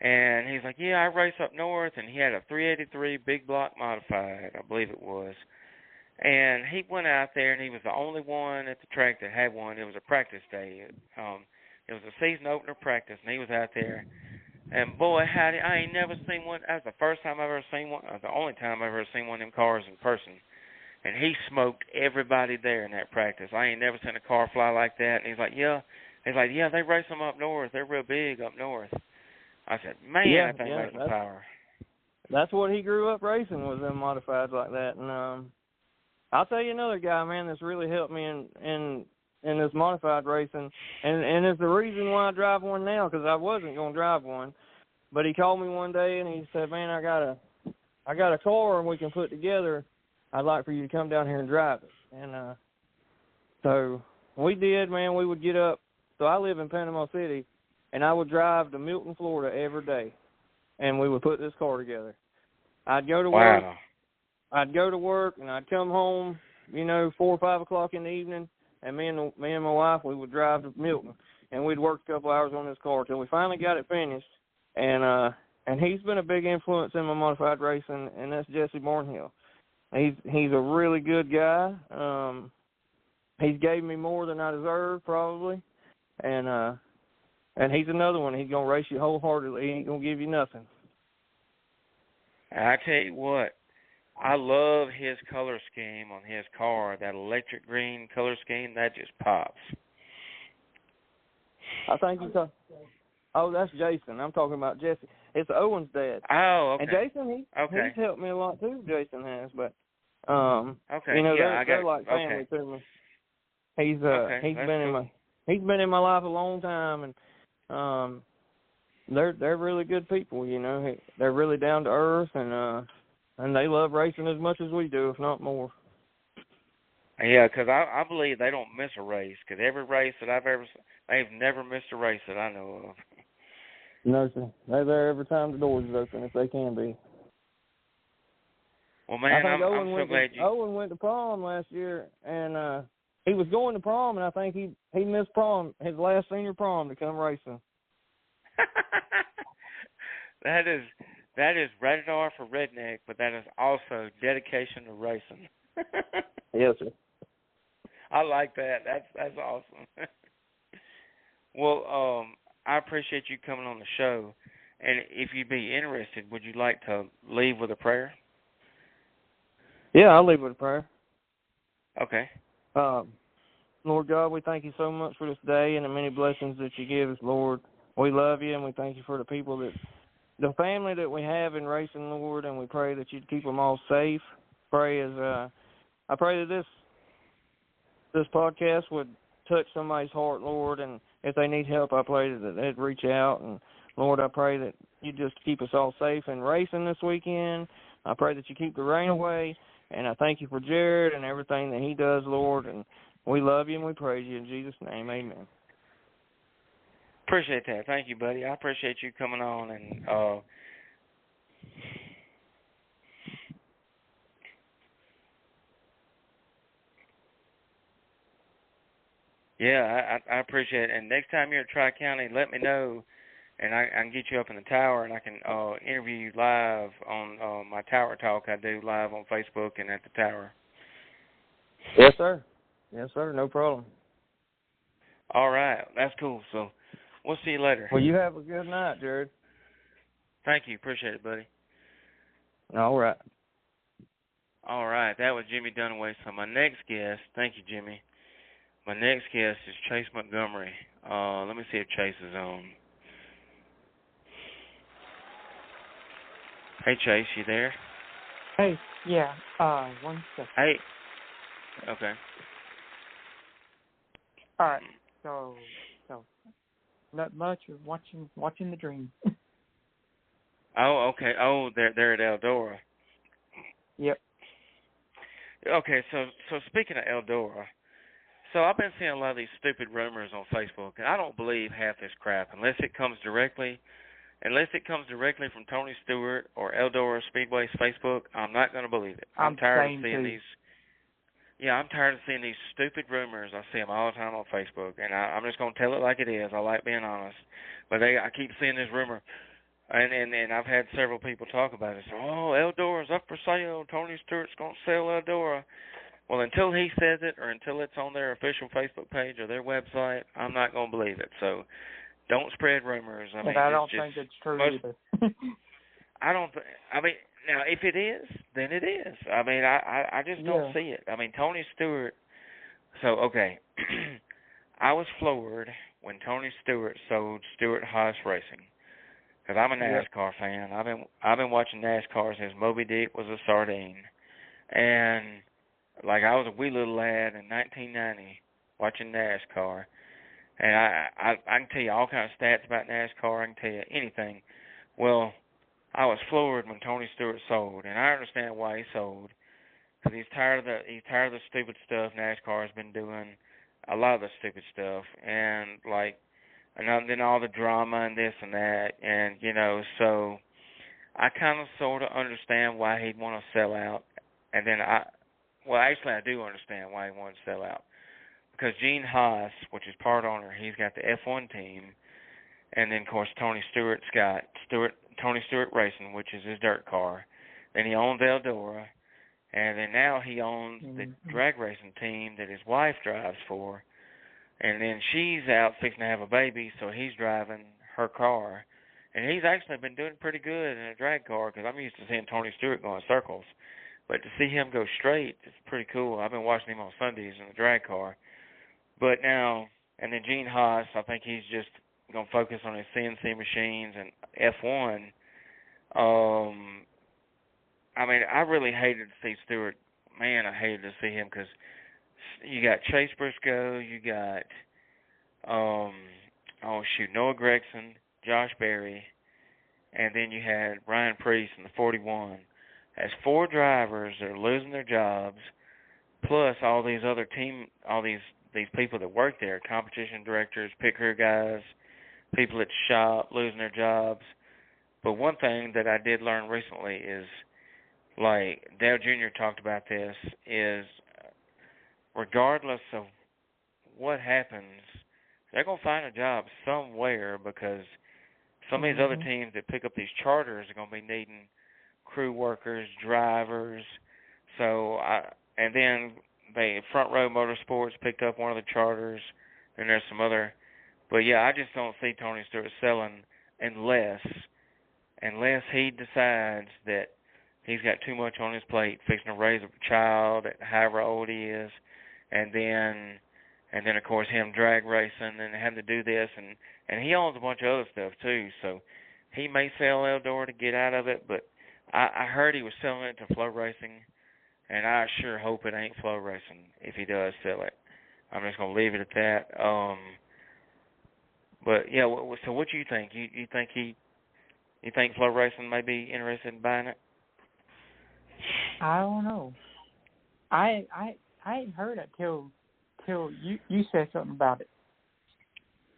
And he's like, yeah, I race up north, and he had a 383 big block modified, I believe it was. And he went out there, and he was the only one at the track that had one. It was a practice day. It was a season opener practice, and he was out there. And boy, howdy, I ain't never seen one. That was the first time I've ever seen one. The only time I've ever seen one of them cars in person. And he smoked everybody there in that practice. I ain't never seen a car fly like that. And he's like, yeah, they race them up north. They're real big up north. I said, man, that thing makes some power. That's what he grew up racing, was them modifieds like that. And I'll tell you another guy, man, that's really helped me in this modified racing, and it's the reason why I drive one now, because I wasn't going to drive one. But he called me one day, and he said, man, I got a car we can put together. I'd like for you to come down here and drive it. And so we did, man. We would get up. So I live in Panama City, and I would drive to Milton, Florida every day, and we would put this car together. I'd go to work. Wow. I'd go to work, and I'd come home, 4 or 5 o'clock in the evening, and me and my wife, we would drive to Milton, and we'd work a couple hours on this car till we finally got it finished. And he's been a big influence in my modified racing, and that's Jesse Barnhill. He's a really good guy. He's gave me more than I deserve, probably, and he's another one. He's gonna race you wholeheartedly. He ain't gonna give you nothing. I tell you what, I love his color scheme on his car. That electric green color scheme, that just pops. I think he's oh, that's Jason. I'm talking about Jesse. It's Owen's dad. Oh, okay. And Jason, he's helped me a lot too. Jason has, but okay. They're like family to me. He's been in my life a long time, and they're really good people. They're really down to earth, and they love racing as much as we do, if not more. Yeah, because I believe they don't miss a race. Because every race that I've ever seen, they've never missed a race that I know of. No, sir. They're there every time the doors is open, if they can be. Well, man, I'm so glad you... Owen went to prom last year, and he was going to prom, and I think he missed prom, his last senior prom, to come racing. That That is rated R for redneck, but that is also dedication to racing. Yes, sir. I like that. That's awesome. Well, I appreciate you coming on the show. And if you'd be interested, would you like to leave with a prayer? Yeah, I'll leave with a prayer. Okay. Lord God, we thank you so much for this day and the many blessings that you give us, Lord. We love you, and we thank you for the family that we have in racing, Lord, and we pray that you'd keep them all safe. I pray that this podcast would touch somebody's heart, Lord, and if they need help, I pray that they'd reach out. And, Lord, I pray that you just keep us all safe in racing this weekend. I pray that you keep the rain away, and I thank you for Jared and everything that he does, Lord, and we love you and we praise you in Jesus' name. Amen. Appreciate that. Thank you, buddy. I appreciate you coming on. And yeah, I appreciate it. And next time you're at Tri-County, let me know, and I can get you up in the tower, and I can interview you live on my Tower Talk I do live on Facebook and at the tower. Yes, sir. Yes, sir. No problem. All right. That's cool. So we'll see you later. Well, you have a good night, Jared. Thank you. Appreciate it, buddy. All right. All right. That was Jimmy Dunaway. So my next guest, thank you, Jimmy. My next guest is Chase Montgomery. Let me see if Chase is on. Hey, Chase, you there? Hey, yeah, 1 second. Hey. Okay. All right, so not much. Watching the dream. Oh, okay. Oh, they're at Eldora. Yep. Okay, so speaking of Eldora, so I've been seeing a lot of these stupid rumors on Facebook, and I don't believe half this crap unless it comes directly from Tony Stewart or Eldora Speedway's Facebook. I'm not going to believe it. I'm tired of seeing these. Yeah, I'm tired of seeing these stupid rumors. I see them all the time on Facebook, and I'm just going to tell it like it is. I like being honest, but I keep seeing this rumor, and I've had several people talk about it. So, Eldora's up for sale. Tony Stewart's going to sell Eldora. Well, until he says it or until it's on their official Facebook page or their website, I'm not going to believe it. So, don't spread rumors. I mean, I don't think it's true either. Now, if it is, then it is. I mean, I just don't see it. I mean, Tony Stewart. So, okay. I was floored when Tony Stewart sold Stewart Haas Racing because I'm a NASCAR fan. I've been watching NASCAR since Moby Dick was a sardine, and like I was a wee little lad in 1990 watching NASCAR, and I can tell you all kinds of stats about NASCAR. I can tell you anything. Well, I was floored when Tony Stewart sold, and I understand why he sold, because he's tired of the stupid stuff NASCAR has been doing, a lot of the stupid stuff, and then all the drama and this and that, and so I kind of sort of understand why he'd want to sell out, and then I do understand why he wanted to sell out, because Gene Haas, which is part owner, he's got the F1 team, and then of course Tony Stewart's got Tony Stewart Racing, which is his dirt car. Then he owns Eldora, and then now he owns the drag racing team that his wife drives for. And then she's out fixing to have a baby, so he's driving her car. And he's actually been doing pretty good in a drag car, because I'm used to seeing Tony Stewart go in circles. But to see him go straight, it's pretty cool. I've been watching him on Sundays in the drag car. But now, and then Gene Haas, I think he's just going to focus on his CNC machines and F1. I mean, I really hated to see Stewart. Man, I hated to see him, because you got Chase Briscoe, you got, Noah Gregson, Josh Berry, and then you had Ryan Priest in the 41. That's 4 drivers that are losing their jobs, plus all these other these people that work there, competition directors, pit crew guys, people at the shop losing their jobs. But one thing that I did learn recently is, like Dale Jr. talked about this, is regardless of what happens, they're going to find a job somewhere, because some of these other teams that pick up these charters are going to be needing crew workers, drivers. So, and then Front Row Motorsports picked up one of the charters. And there's some other, but yeah, I just don't see Tony Stewart selling unless he decides that he's got too much on his plate, fixing to raise a child at however old he is, and then of course him drag racing and having to do this, and he owns a bunch of other stuff too, so he may sell Eldora to get out of it, but I heard he was selling it to Flow Racing, and I sure hope it ain't Flow Racing if he does sell it. I'm just gonna leave it at that. But yeah, so what do you think? You think Flow Racing may be interested in buying it? I don't know. I hadn't heard it till you said something about it.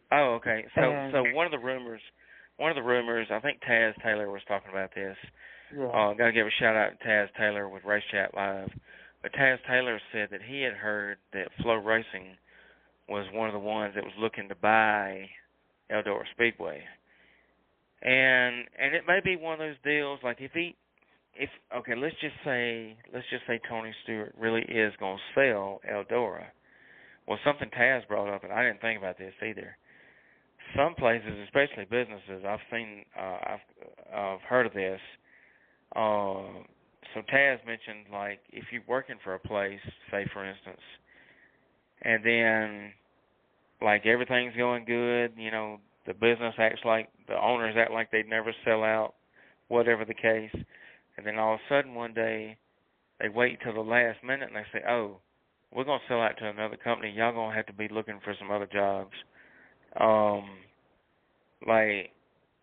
Oh, okay. So one of the rumors, I think Taz Taylor was talking about this. Yeah. Got to give a shout out to Taz Taylor with Race Chat Live. But Taz Taylor said that he had heard that Flow Racing was one of the ones that was looking to buy Eldora Speedway. And it may be one of those deals like let's just say Tony Stewart really is going to sell Eldora. Well, something Taz brought up, and I didn't think about this either. Some places, especially businesses, I've heard of this. So Taz mentioned, like, if you're working for a place, say for instance, and then like everything's going good, you know, the business acts like the owners act like they'd never sell out, whatever the case, and then all of a sudden one day they wait till the last minute and they say, "Oh, we're gonna sell out to another company. Y'all gonna have to be looking for some other jobs."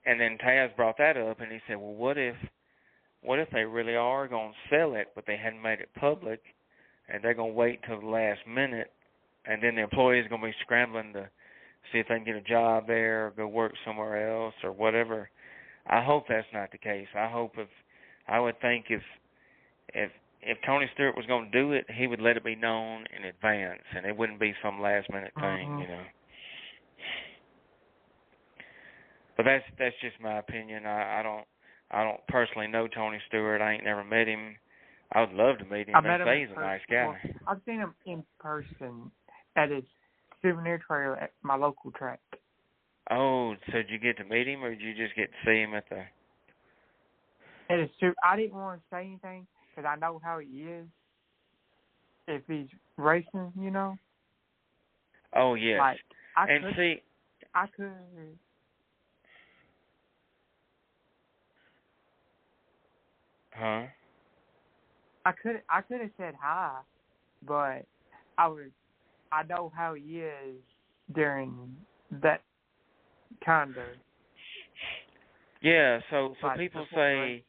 And then Taz brought that up, and he said, "Well, what if they really are going to sell it, but they hadn't made it public, and they're going to wait till the last minute, and then the employees are going to be scrambling to see if they can get a job there or go work somewhere else or whatever." I hope that's not the case. I would think if Tony Stewart was going to do it, he would let it be known in advance, and it wouldn't be some last minute thing, you know. But that's just my opinion. I don't personally know Tony Stewart. I ain't never met him. I would love to meet him. They say he's a nice guy. Well, I've seen him in person at his souvenir trailer at my local track. Oh, so did you get to meet him, or did you just get to see him at the... I didn't want to say anything because I know how he is. If he's racing, you know. Oh, yes. Like, I could... Huh? I could have said hi, but I know how he is during that kind of. Yeah, so like people say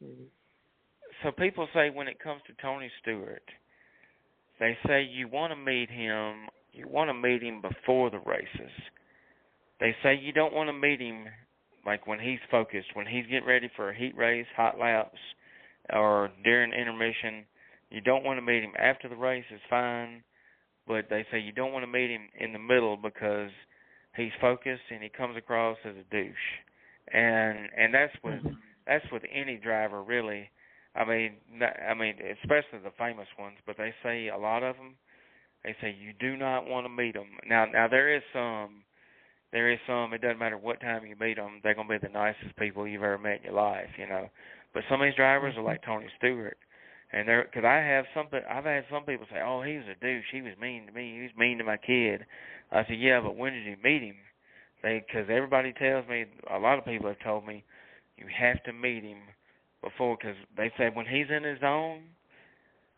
when it comes to Tony Stewart, they say you want to meet him before the races. They say you don't want to meet him like when he's focused, when he's getting ready for a heat race, hot laps, or during intermission. You don't want to meet him after the race is fine, but they say you don't want to meet him in the middle because he's focused and he comes across as a douche. And that's with any driver really. I mean, especially the famous ones. But they say a lot of them. They say you do not want to meet them. Now there is some. It doesn't matter what time you meet them. They're gonna be the nicest people you've ever met in your life, you know. But some of these drivers are like Tony Stewart, and because I've had some people say, "Oh, he was a douche. He was mean to me. He was mean to my kid." I said, "Yeah, but when did you meet him?" Because everybody tells me, a lot of people have told me, you have to meet him before, because they say when he's in his zone,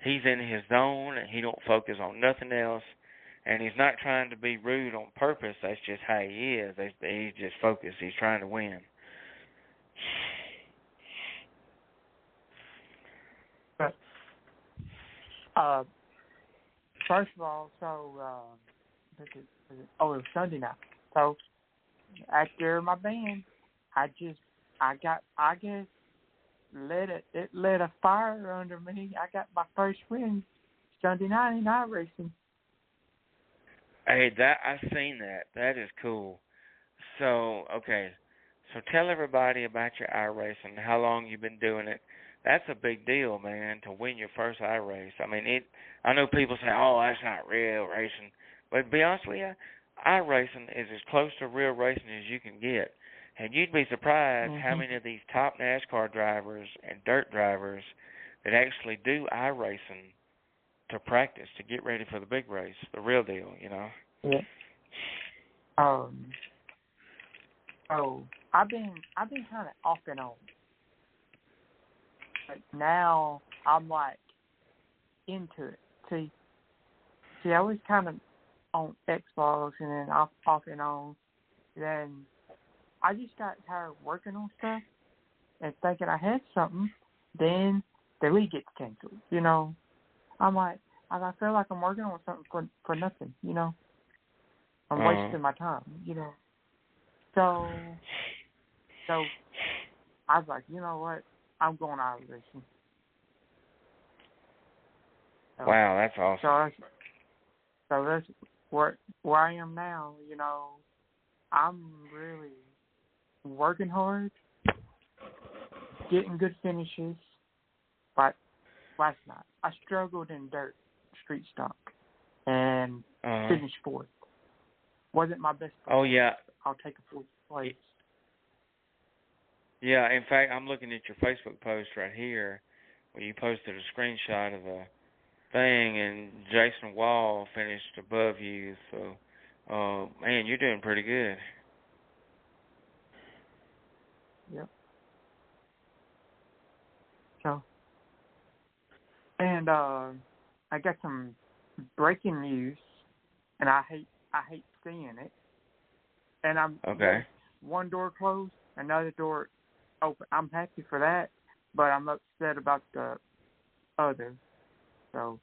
and he don't focus on nothing else, and he's not trying to be rude on purpose. That's just how he is. He's just focused. He's trying to win. But, first of all, so it was Sunday night. So after my band, I guess lit a fire under me. I got my first win Sunday night in iRacing. Hey, I've seen that. That is cool. So, okay. So tell everybody about your iRacing, how long you've been doing it. That's a big deal, man, to win your first iRace. I mean, I know people say, oh, that's not real racing. But to be honest with you, iRacing is as close to real racing as you can get. And you'd be surprised how many of these top NASCAR drivers and dirt drivers that actually do iRacing to practice, to get ready for the big race, the real deal, you know. Yeah. So I've been kind of off and on. Like now I'm like into it. See, I was kind of on Xbox and then off and on. Then I just got tired of working on stuff and thinking I had something. Then the league gets canceled. You know, I'm like, I feel like I'm working on something for nothing. You know, I'm wasting my time. You know, so I was like, you know what? I'm going out of racing. So, wow, that's awesome. So that's where I am now. You know, I'm really working hard, getting good finishes. But last night, I struggled in dirt, street stock, and finished fourth. Wasn't my best. Oh, yeah. I'll take a fourth place. Yeah, in fact, I'm looking at your Facebook post right here where you posted a screenshot of a thing, and Jason Wall finished above you. So, man, you're doing pretty good. Yep. So, and I got some breaking news, and I hate seeing it. And I'm okay. One door closed, another door open. I'm happy for that, but I'm upset about the other. So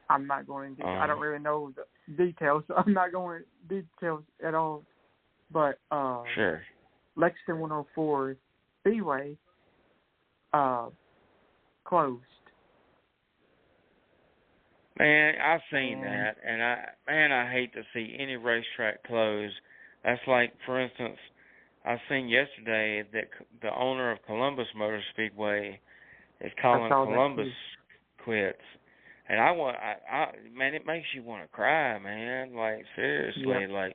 I'm not going into. I don't really know the details, so I'm not going into details at all. But sure. Lexington 104 Speedway closed. Man, I've seen that, and I hate to see any racetrack close. That's like, for instance, I seen yesterday that the owner of Columbus Motor Speedway is calling Columbus quits, and man, it makes you want to cry, man. Like seriously, like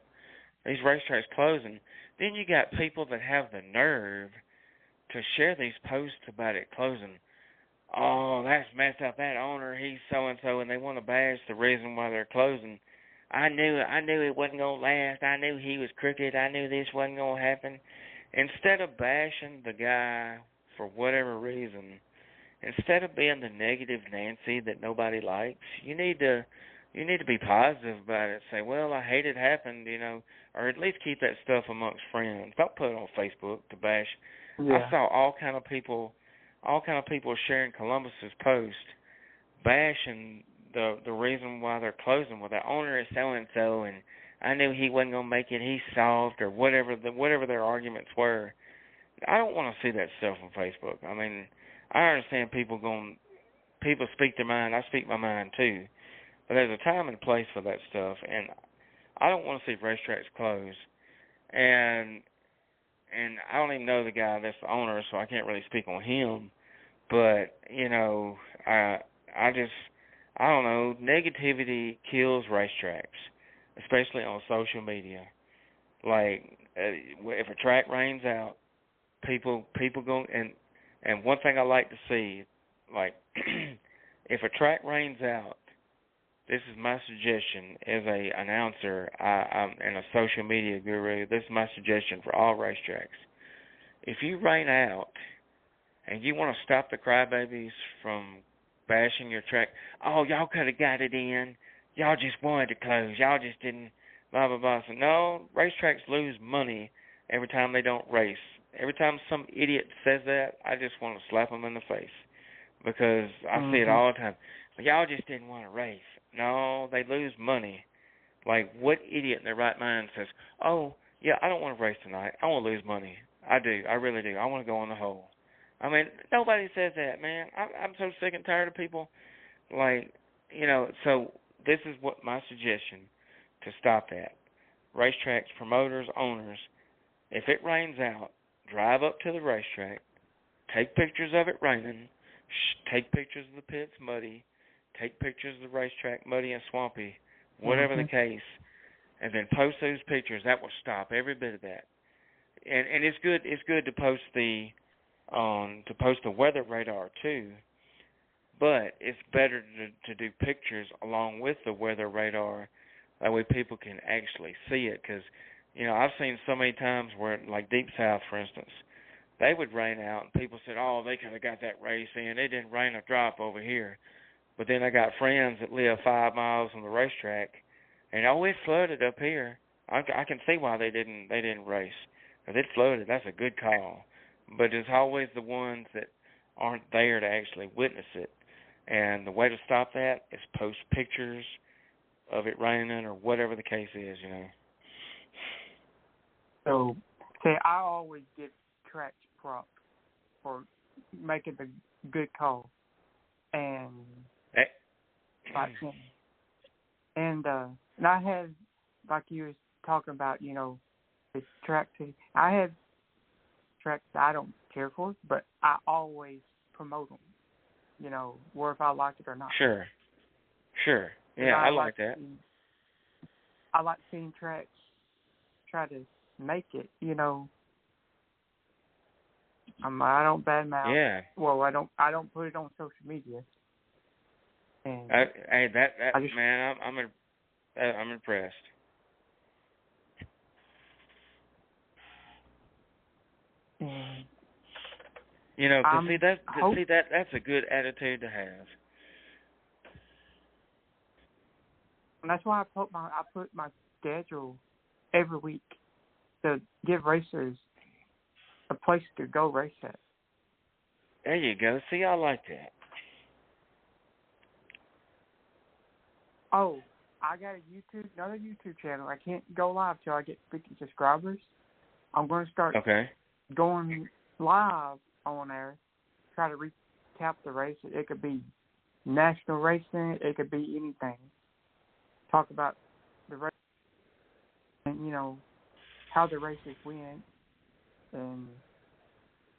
these racetracks closing. Then you got people that have the nerve to share these posts about it closing. Oh, that's messed up. That owner, he's so-and-so, and they want to bash the reason why they're closing. I knew it wasn't going to last. I knew he was crooked. I knew this wasn't going to happen. Instead of bashing the guy for whatever reason, instead of being the negative Nancy that nobody likes, you need to be positive about it. Say, well, I hate it happened, you know, or at least keep that stuff amongst friends. Don't put it on Facebook to bash. Yeah. I saw all kind of people sharing Columbus's post, bashing the reason why they're closing. Well, the owner is so and so, and I knew he wasn't gonna make it. He's soft, or whatever their arguments were. I don't want to see that stuff on Facebook. I mean, I understand people speak their mind. I speak my mind too, but there's a time and a place for that stuff, and I don't want to see racetracks close. And I don't even know the guy that's the owner, so I can't really speak on him. But, you know, I don't know, negativity kills racetracks, especially on social media. Like, if a track rains out, people go, and one thing I like to see, like, if a track rains out, this is my suggestion as a announcer and a social media guru. This is my suggestion for all racetracks. If you rain out and you want to stop the crybabies from bashing your track, oh, y'all could have got it in. Y'all just wanted to close. Y'all just didn't, blah, blah, blah. So, no, racetracks lose money every time they don't race. Every time some idiot says that, I just want to slap them in the face because I see it all the time. Y'all just didn't want to race. No, they lose money. Like, what idiot in their right mind says, oh, yeah, I don't want to race tonight. I want to lose money. I do. I really do. I want to go in the hole. I mean, nobody says that, man. I'm so sick and tired of people. Like, you know, so this is what my suggestion to stop that. Racetracks, promoters, owners, if it rains out, drive up to the racetrack, take pictures of it raining, take pictures of the pits muddy, take pictures of the racetrack muddy and swampy, whatever the case, and then post those pictures. That will stop every bit of that. And it's good to post the weather radar too, but it's better to do pictures along with the weather radar. That way people can actually see it, because I've seen so many times where, like Deep South, for instance, they would rain out, and people said, oh, they could have got that race in. It didn't rain a drop over here. But then I got friends that live 5 miles from the racetrack, and it flooded up here. I can see why they didn't race. If it flooded, that's a good call. But it's always the ones that aren't there to actually witness it. And the way to stop that is post pictures of it raining or whatever the case is, So, I always give tracks props for making the good call. And and I have, like you were talking about, the track. I have tracks that I don't care for, but I always promote them. Or if I like it or not. Sure. Yeah, I like that. I like seeing tracks try to make it. I don't badmouth. Yeah. Well, I don't put it on social media. And man, I'm impressed. And that's a good attitude to have. And that's why I put my schedule every week to give racers a place to go race at. There you go. See, I like that. Oh, I got another YouTube channel. I can't go live till I get 50 subscribers. I'm going to start going live on there, try to recap the race. It could be national racing. It could be anything. Talk about the race and, how the races went, and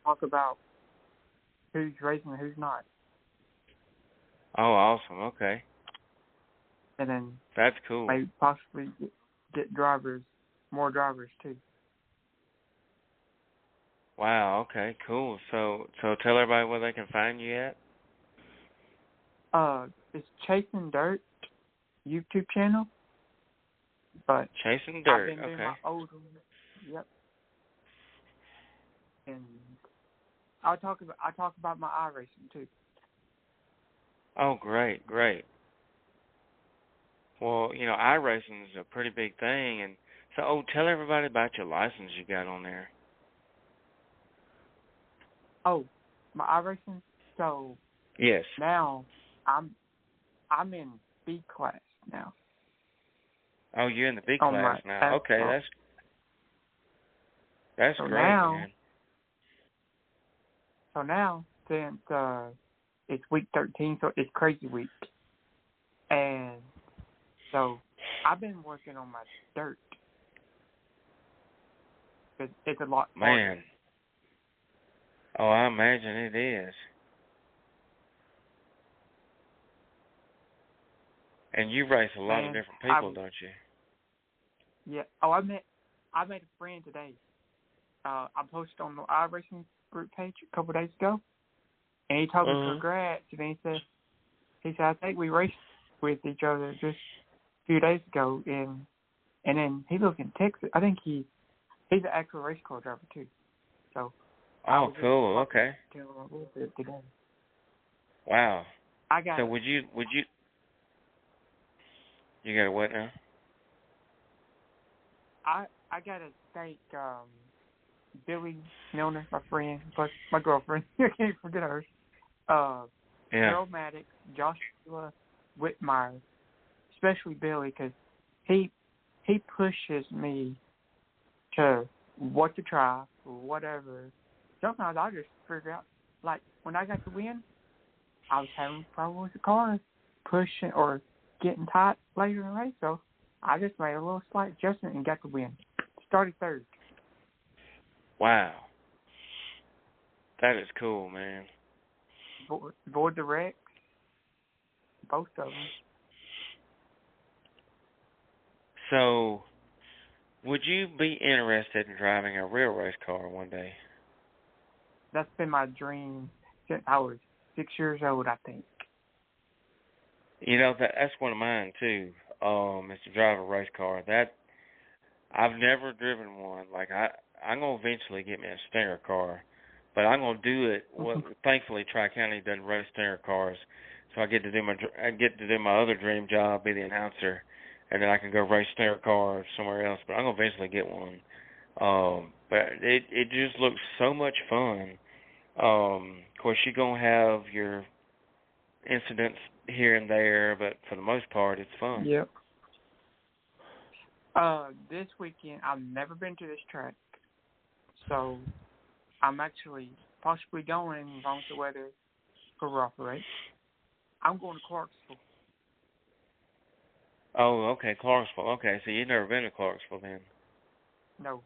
talk about who's racing and who's not. Oh, awesome. Okay. And then that's cool. Maybe possibly get more drivers too. Wow. Okay. Cool. So tell everybody where they can find you at. It's Chasing Dirt YouTube channel. But Chasing Dirt. I've been doing my old one. Yep. And I talk about my iRacing too. Oh, great. Well, iRacing is a pretty big thing, and so tell everybody about your license you got on there. Oh, my iRacing. So yes. Now I'm in B class now. Oh, you're in the B class now. Okay, that's great, man. So now, since it's week 13, so it's crazy week, and so I've been working on my dirt. It's a lot harder. Man. Oh, I imagine it is. And you race a lot of different people, don't you? Yeah. Oh, I met a friend today. I posted on the iRacing group page a couple of days ago, and he told me congrats. And he said I think we raced with each other just a few days ago, and then he lives in Texas. I think he's an actual race car driver too. So. Oh, cool. Okay. Today. Wow. So would you? You got a what now? I gotta thank Billy Milner, my friend, plus my girlfriend. I can't forget hers. Harold Maddox, Joshua Whitmire, especially Billy, because he pushes me to what to try or whatever. Sometimes I just figure out, like when I got the win, I was having problems with the car pushing or getting tight later in the race, so I just made a little slight adjustment and got the win. Started third. Wow. That is cool, man. Avoid the wrecks. Both of them. So, would you be interested in driving a real race car one day? That's been my dream since I was 6 years old, I think. You know, that's one of mine, too, is to drive a race car. I've never driven one. Like, I'm going to eventually get me a stinger car, but I'm going to do it. Well, thankfully, Tri-County doesn't race stinger cars, so I get to do my other dream job, be the announcer, and then I can go race stinger cars somewhere else. But I'm going to eventually get one. But it just looks so much fun. Of course, you're going to have your incidents here and there, but for the most part, it's fun. Yep. This weekend, I've never been to this track, so I'm actually possibly going as long as the weather cooperates. I'm going to Clarksville. Oh, okay, Clarksville. Okay, so you've never been to Clarksville then? No.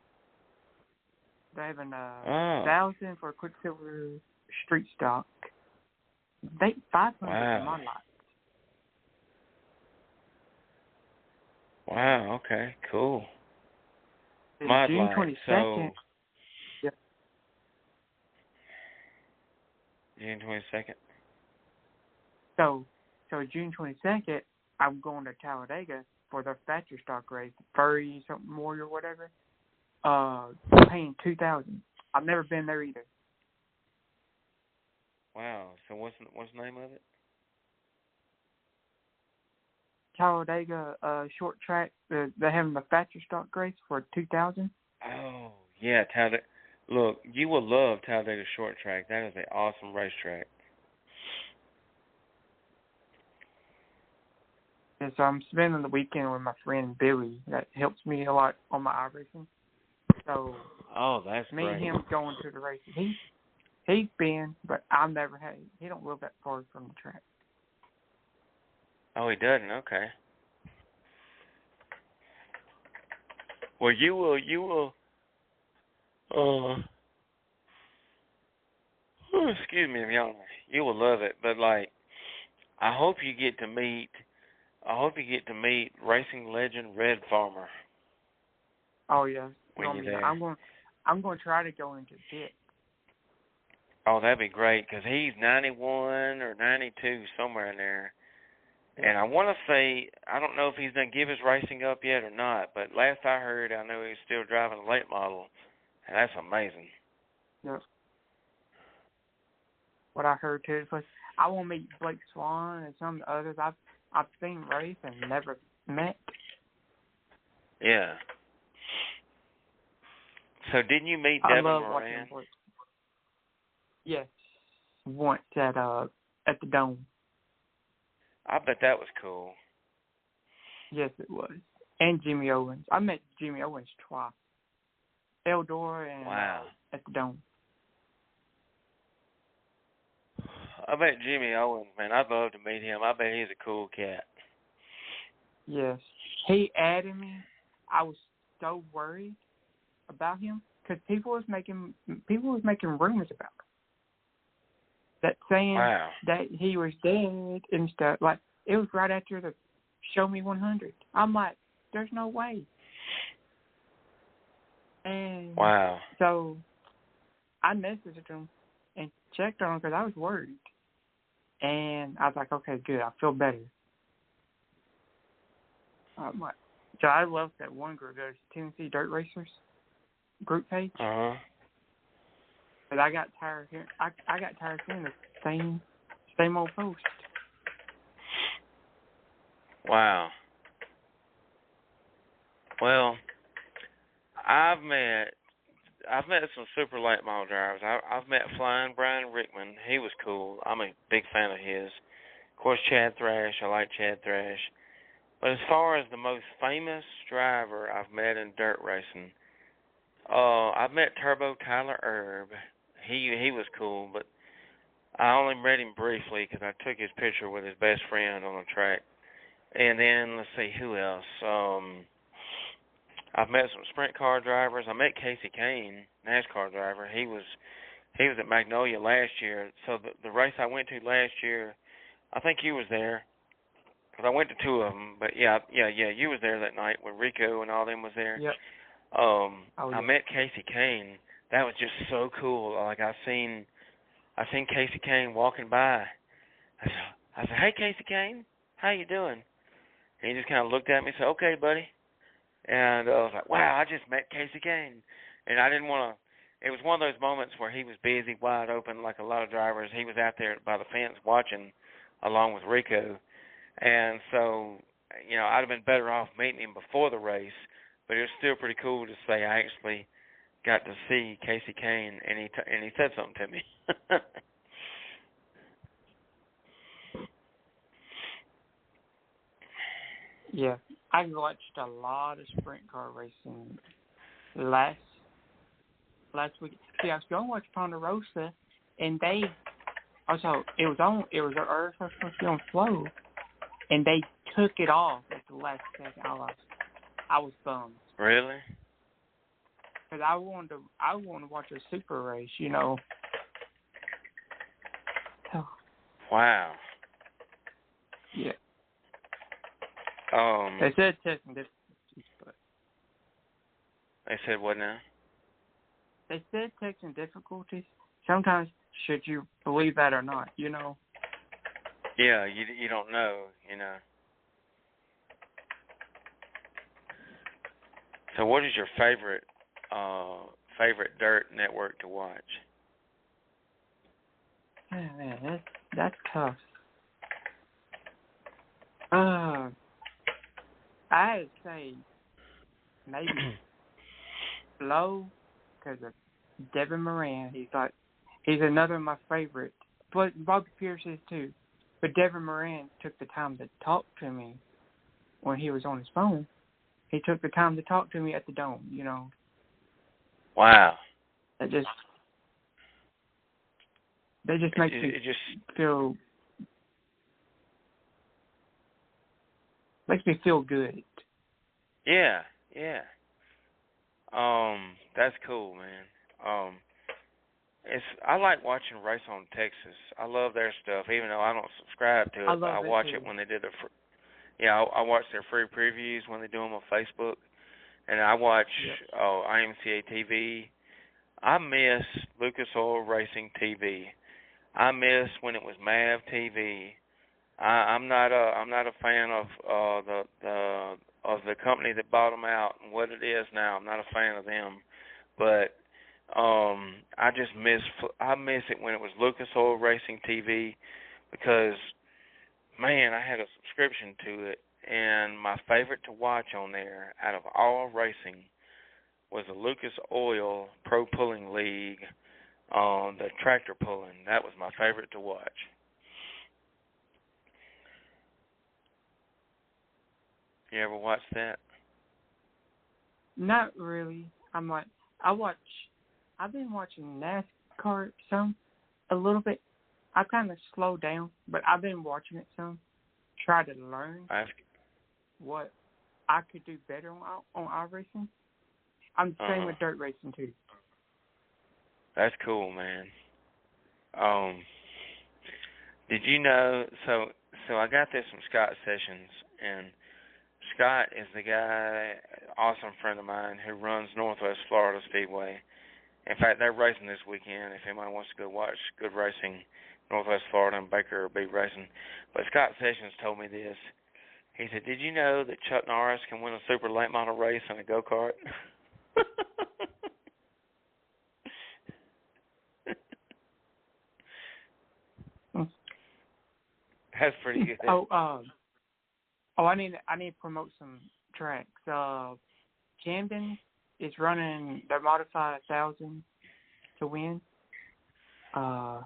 They have an 1,000 for a Quicksilver street stock. They 500 for my lot. Wow, okay, cool. June 22nd. Yep. June 22nd. So June 22nd, I'm going to Talladega for the Thatcher stock race, Furry something more or whatever. Paying $2,000. I've never been there either. Wow. So what's the name of it? Talladega short track. They're having the Thatcher stock race for $2,000. Oh yeah, Talladega. Look, you will love Talladega short track. That is an awesome racetrack. And so I'm spending the weekend with my friend Billy. That helps me a lot on my iRacing. So that's me great. and him going to the races. He's been, but I've never had. He don't live that far from the track. Oh, he doesn't. Okay. Well, you will. Excuse me, y'all. You will love it, but like, I hope you get to meet racing legend Red Farmer. Oh yeah. When you're there. I'm going to try to go into pit. Oh, that'd be great, because he's 91 or 92, somewhere in there. And I want to say, I don't know if he's done give his racing up yet or not, but last I heard, I know he's still driving a late model, and that's amazing. Yep. What I heard too was I want to meet Blake Swan and some of the others I've seen race and never met. Yeah. So didn't you meet Devin Moran? Yes, once at the Dome. I bet that was cool. Yes, it was. And Jimmy Owens. I met Jimmy Owens twice. Eldora and at the Dome. I bet Jimmy Owens, man, I'd love to meet him. I bet he's a cool cat. Yes. He added me. I was so worried about him because people was making rumors about him. That saying that he was dead and stuff. Like, it was right after the Show Me 100. I'm like, there's no way. And so I messaged him and checked on him because I was worried. And I was like, okay, good. I feel better. So I love that one group, those Tennessee Dirt Racers group page. But I got tired here. I got tired of seeing the same old post. Wow. Well, I've met some super late model drivers. I've met Flying Brian Rickman. He was cool. I'm a big fan of his. Of course, Chad Thrash. I like Chad Thrash. But as far as the most famous driver I've met in dirt racing, I've met Turbo Tyler Erb. He was cool, but I only met him briefly because I took his picture with his best friend on the track. And then, let's see, who else? I've met some sprint car drivers. I met Casey Kane, NASCAR driver. He was He was at Magnolia last year. So the race I went to last year, I think you was there, because I went to two of them. But yeah, you was there that night when Rico and all them was there. Yep. I met Casey Kane. That was just so cool. Like I seen Casey Kane walking by. I said, "Hey, Casey Kane, how you doing?" And he just kind of looked at me and said, "Okay, buddy." And I was like, "Wow, I just met Casey Kane." And I didn't want to. It was one of those moments where he was busy, wide open, like a lot of drivers. He was out there by the fence watching, along with Rico. And so, I'd have been better off meeting him before the race, but it was still pretty cool to say I actually got to see Casey Kane, and he said something to me. Yeah, I watched a lot of sprint car racing last week. See, I was going to watch Ponderosa, and it was supposed to be on Flow, and they took it off at the last second. I was bummed. Really? Because I wanted to watch a super race, So. Wow. Yeah. They said testing difficulties, but they said what now? They said testing difficulties. Sometimes, should you believe that or not? Yeah, you don't know, So, what is your favorite dirt network to watch? Man, that's tough. I'd say maybe Low, because of Devin Moran. He's another of my favorites. But Bobby Pierce is too. But Devin Moran took the time to talk to me when he was on his phone. He took the time to talk to me at the Dome, Wow. That just makes me feel good. Yeah. That's cool, man. I like watching Race on Texas. I love their stuff, even though I don't subscribe to it. But I watch it when they do I watch their free previews when they do them on Facebook, and I watch IMCA TV. I miss Lucas Oil Racing TV. I miss when it was MAV TV. I'm not a fan of the company that bought them out and what it is now. I'm not a fan of them, but I miss it when it was Lucas Oil Racing TV, because man, I had a subscription to it, and my favorite to watch on there out of all racing was the Lucas Oil Pro Pulling League, the tractor pulling. That was my favorite to watch. You ever watch that? Not really. I've been watching NASCAR a little bit. I kind of slowed down, but I've been watching it some. Try to learn what I could do better on iRacing. I'm the same with dirt racing too. That's cool, man. Did you know? So I got this from Scott Sessions, and Scott is the guy, awesome friend of mine, who runs Northwest Florida Speedway. In fact, they're racing this weekend. If anybody wants to go watch good racing, Northwest Florida and Baker will be racing. But Scott Sessions told me this. He said, "Did you know that Chuck Norris can win a super late model race in a go-kart?" That's pretty good. I need to promote some tracks. Camden is running their modified 1,000 to win. I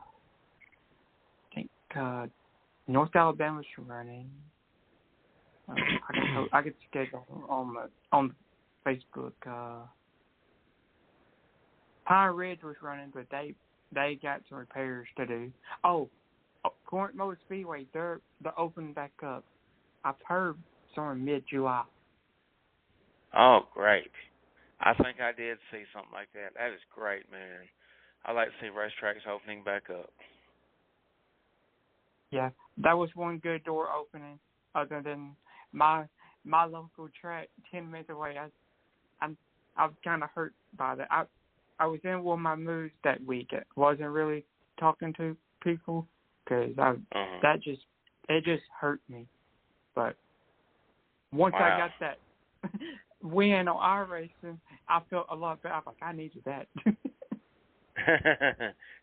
think North Alabama's running. I could schedule on Facebook. Pine Ridge was running, but they got some repairs to do. Corinth Motor Speedway, they're opening back up. I've heard somewhere mid-July. Oh, great. I think I did see something like that. That is great, man. I like to see racetracks opening back up. Yeah, that was one good door opening. Other than my local track 10 minutes away, I was kind of hurt by that. I was in one of my moods that week. I wasn't really talking to people because it just hurt me. But once I got that win on iRacing, I felt a lot better. I was like, I needed that.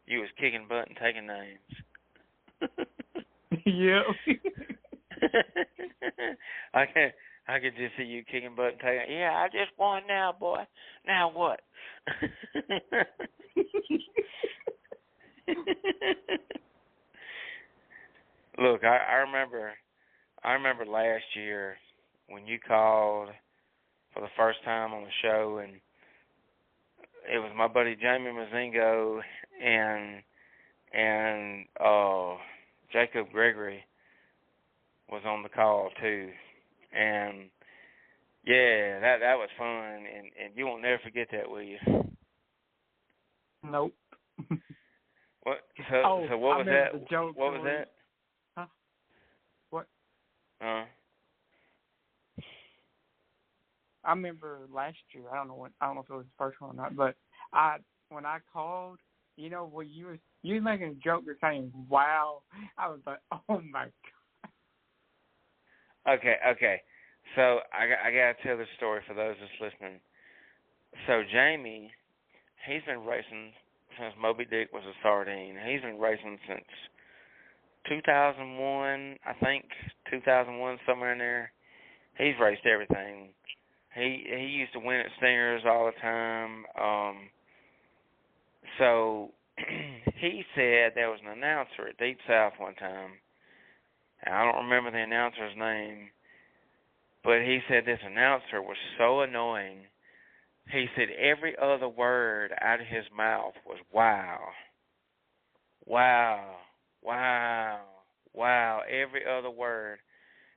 You was kicking butt and taking names. Yeah. I could just see you kicking butt and taking. Yeah, I just won now, boy. Now what? Look, I remember last year when you called for the first time on the show, and it was my buddy Jamie Mazingo and Jacob Gregory was on the call too, and yeah, that was fun, and you won't never forget that, will you? Nope. What? So what was that? What was that? Huh? What? I remember last year. I don't know if it was the first one or not, but when I called, you know, when you were making a joke, you're saying "wow," I was like, "Oh my god." Okay. So I gotta tell this story for those that's listening. So Jamie, he's been racing since Moby Dick was a sardine. He's been racing since 2001, I think, 2001, somewhere in there. He's raced everything. He used to win at Stingers all the time. So he said there was an announcer at Deep South one time. And I don't remember the announcer's name, but he said this announcer was so annoying. He said every other word out of his mouth was wow, wow, wow, wow, every other word.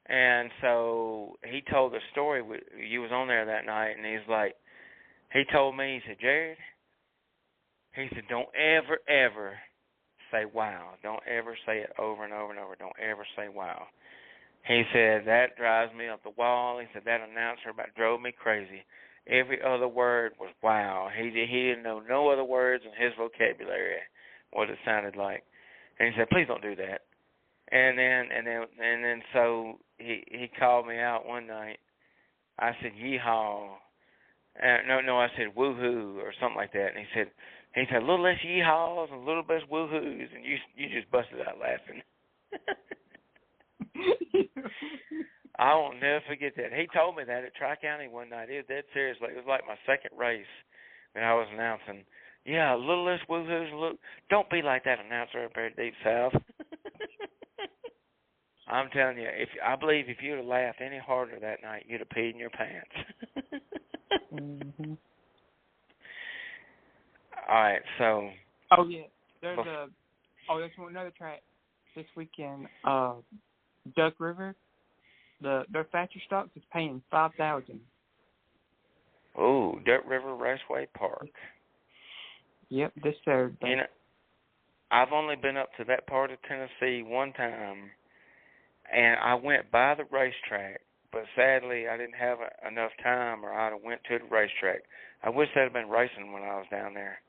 And so he told the story. You was on there that night, and he's like, he told me, he said, Jared, he said, don't ever say wow. Don't ever say it over and over and over. Don't ever say wow. He said, that drives me up the wall. He said, that announcer about drove me crazy. Every other word was wow. He didn't know no other words in his vocabulary, what it sounded like. And he said, please don't do that. And then so he called me out one night. I said, yeehaw. No, I said woohoo or something like that. And he said a little less yeehaws and a little less woohoos, and you just busted out laughing. I won't never forget that. He told me that at Tri-County one night. It was dead seriously. It was like my second race that I was announcing. Yeah, a little less woohoos. Don't be like that announcer up there at Deep South. I'm telling you, I believe if you'd have laughed any harder that night, you'd have peed in your pants. Mm-hmm. All right, so. Oh yeah, there's another track this weekend. Duck River. Their Thatcher stocks is paying $5,000. Oh, Duck River Raceway Park. Yep, this Saturday. You know, I've only been up to that part of Tennessee one time, and I went by the racetrack, but sadly I didn't have enough time, or I'd have went to the racetrack. I wish I'd have been racing when I was down there.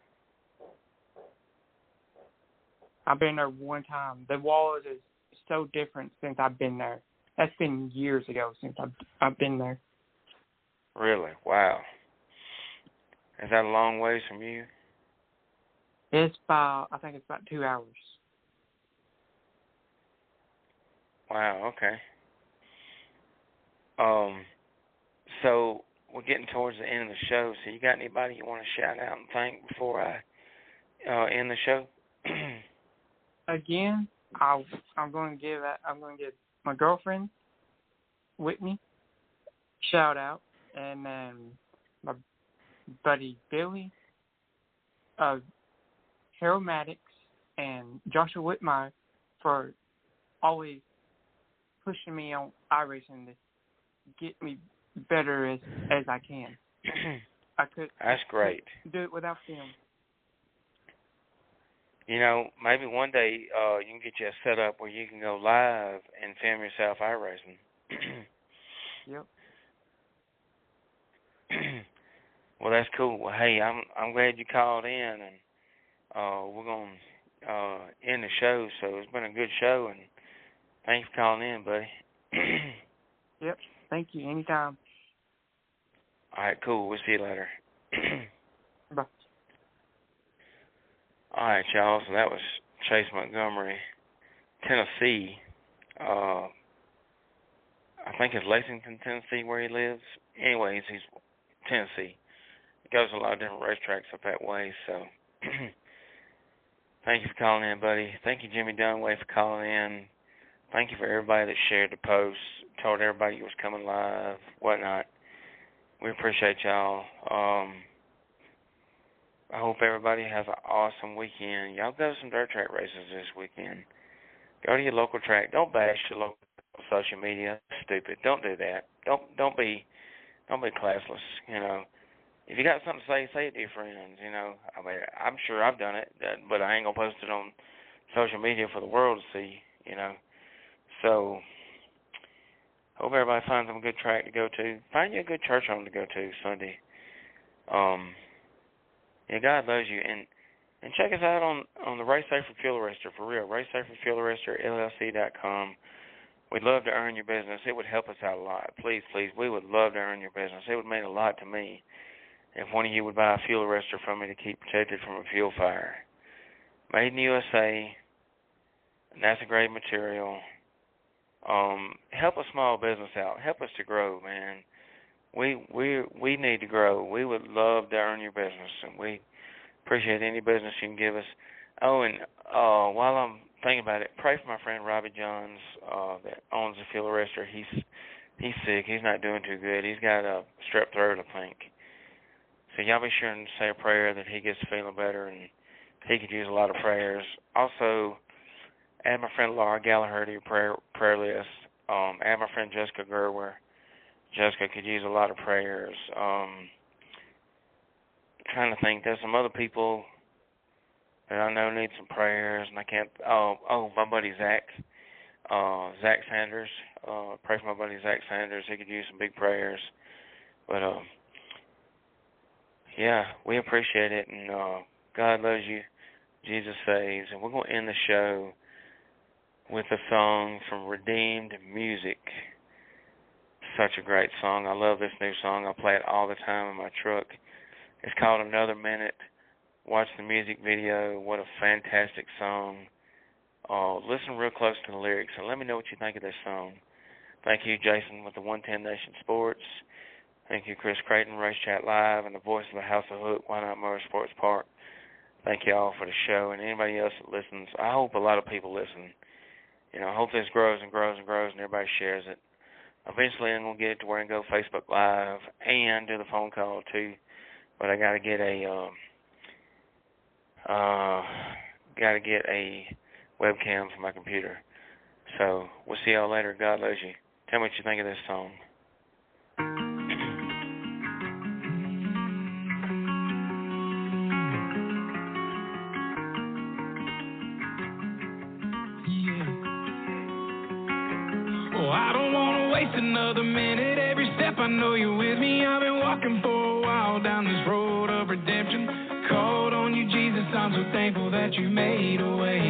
I've been there one time. The walls is so different since I've been there. That's been years ago since I've been there. Really? Wow. Is that a long ways from you? I think it's about 2 hours. Wow, okay. So we're getting towards the end of the show, so you got anybody you want to shout out and thank before I end the show? Again, I'm going to give my girlfriend, Whitney, shout out, and then my buddy Billy, Harold Maddox, and Joshua Whitmire for always pushing me on iRacing to get me better as I can. That's great. Do it without them. You know, maybe one day you can get you a setup where you can go live and film yourself iRacing. Yep. Well, that's cool. Well, hey, I'm glad you called in, and we're gonna end the show. So it's been a good show, and thanks for calling in, buddy. Yep. Thank you. Anytime. All right, cool. We'll see you later. Bye. All right, y'all. So that was Chase Montgomery, Tennessee. I think it's Lexington, Tennessee, where he lives. Anyways, he's Tennessee. He goes to a lot of different racetracks up that way. So thank you for calling in, buddy. Thank you, Jimmy Dunaway, for calling in. Thank you for everybody that shared the post, told everybody you was coming live, whatnot. We appreciate y'all. I hope everybody has an awesome weekend. Y'all go to some dirt track races this weekend. Go to your local track. Don't bash your local social media. Stupid. Don't do that. Don't be classless. You know, if you got something to say it to your friends. You know, I mean, I'm sure I've done it, but I ain't gonna post it on social media for the world to see. You know, so hope everybody finds them a good track to go to. Find you a good church home to go to Sunday. Yeah, God loves you, and check us out on the Race Safer Fuel Arrestor, for real. Race Safer Fuel Arrestor, LLC.com. We'd love to earn your business. It would help us out a lot. Please, we would love to earn your business. It would mean a lot to me if one of you would buy a fuel arrestor from me to keep protected from a fuel fire. Made in the USA, NASA grade material. Help a small business out. Help us to grow, man. We need to grow. We would love to earn your business, and we appreciate any business you can give us. Oh, and while I'm thinking about it, pray for my friend Robbie Johns that owns the fuel arrestor. He's sick. He's not doing too good. He's got a strep throat, I think. So y'all be sure and say a prayer that he gets feeling better, and he could use a lot of prayers. Also, add my friend Laura Gallagher to your prayer list. Add my friend Jessica Gerwer. Jessica could use a lot of prayers. Trying to think, there's some other people that I know need some prayers, and I can't. My buddy Zach Sanders. Pray for my buddy Zach Sanders. He could use some big prayers. But yeah, we appreciate it, and God loves you. Jesus saves, and we're going to end the show with a song from Redeemed Music. Such a great song. I love this new song. I play it all the time in my truck. It's called Another Minute. Watch the music video. What a fantastic song. Listen real close to the lyrics and let me know what you think of this song. Thank you, Jason, with the 110 Nation Sports. Thank you, Chris Creighton, Race Chat Live, and the voice of the House of Hook, Why Not Motorsports Park. Thank you all for the show, and anybody else that listens. I hope a lot of people listen. You know, I hope this grows and grows and grows and everybody shares it. Eventually, I'm gonna get it to where I can go Facebook Live and do the phone call too. But I gotta get a webcam for my computer. So we'll see y'all later. God loves you. Tell me what you think of this song. Another minute, every step I know you're with me. I've been walking for a while down this road of redemption. Called on you, Jesus, I'm so thankful that you made a way.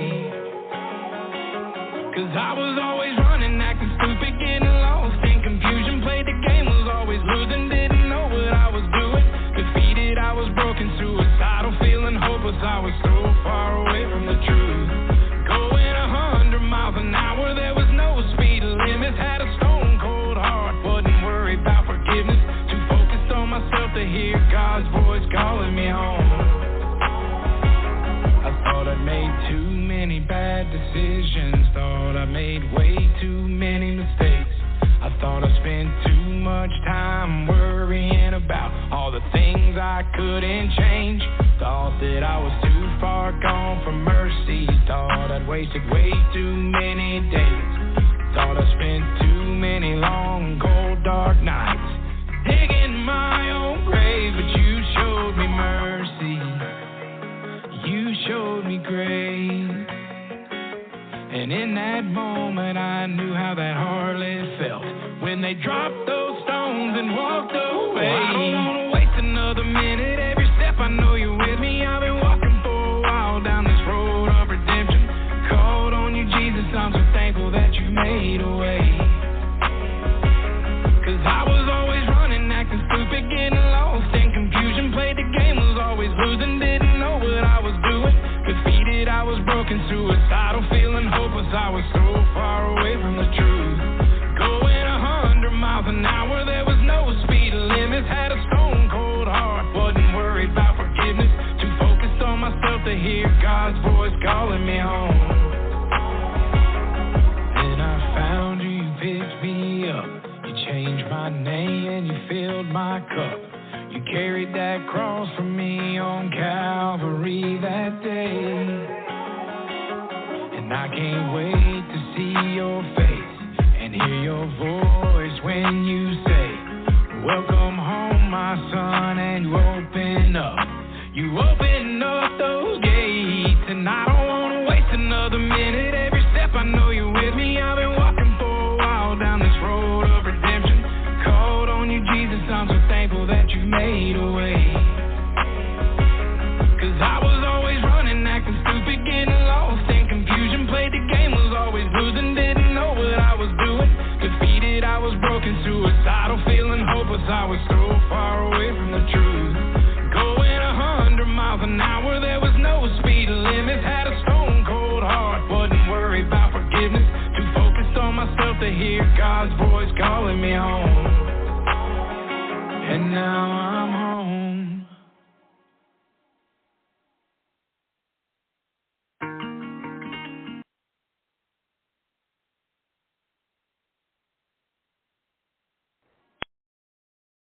Cause I was always running, acting stupid, getting lost in confusion. Played the game, was always losing, didn't know what I was doing. Defeated, I was broken, suicidal, feeling hopeless. I was so far away from the truth. Going 100 miles an hour, there was no speed limit. Had a stone cold heart, wasn't worried about forgiveness. Too focused on myself to hear God's voice calling me home. I thought I'd made too many bad decisions. Thought I made way too many mistakes. I thought I spent too much time worrying about all the things I couldn't change. Thought that I was too far gone from mercy. Thought I'd wasted way too many days. Thought I spent too many long, cold, dark nights digging my own grave. But you showed me mercy. You showed me grace. then they dropped those stones and walked away. I don't wanna waste another minute. Every step I know you're with me. I've been walking for a while down this road of redemption. Called on you, Jesus, I'm so thankful that you made a way. Cause I was always running, acting stupid, getting lost in confusion. Played the game, was always losing, didn't know what I was doing. Defeated, I was broken, suicidal, feeling hopeless. I was so far away from the truth. Going 100 miles an hour, there was no speed limits. Had a stone cold heart, wasn't worried about forgiveness. Too focused on myself to hear God's voice calling me home. Then I found you, you picked me up. You changed my name and you filled my cup. You carried that cross for me on Calvary that day. And I can't wait to see your face and hear your voice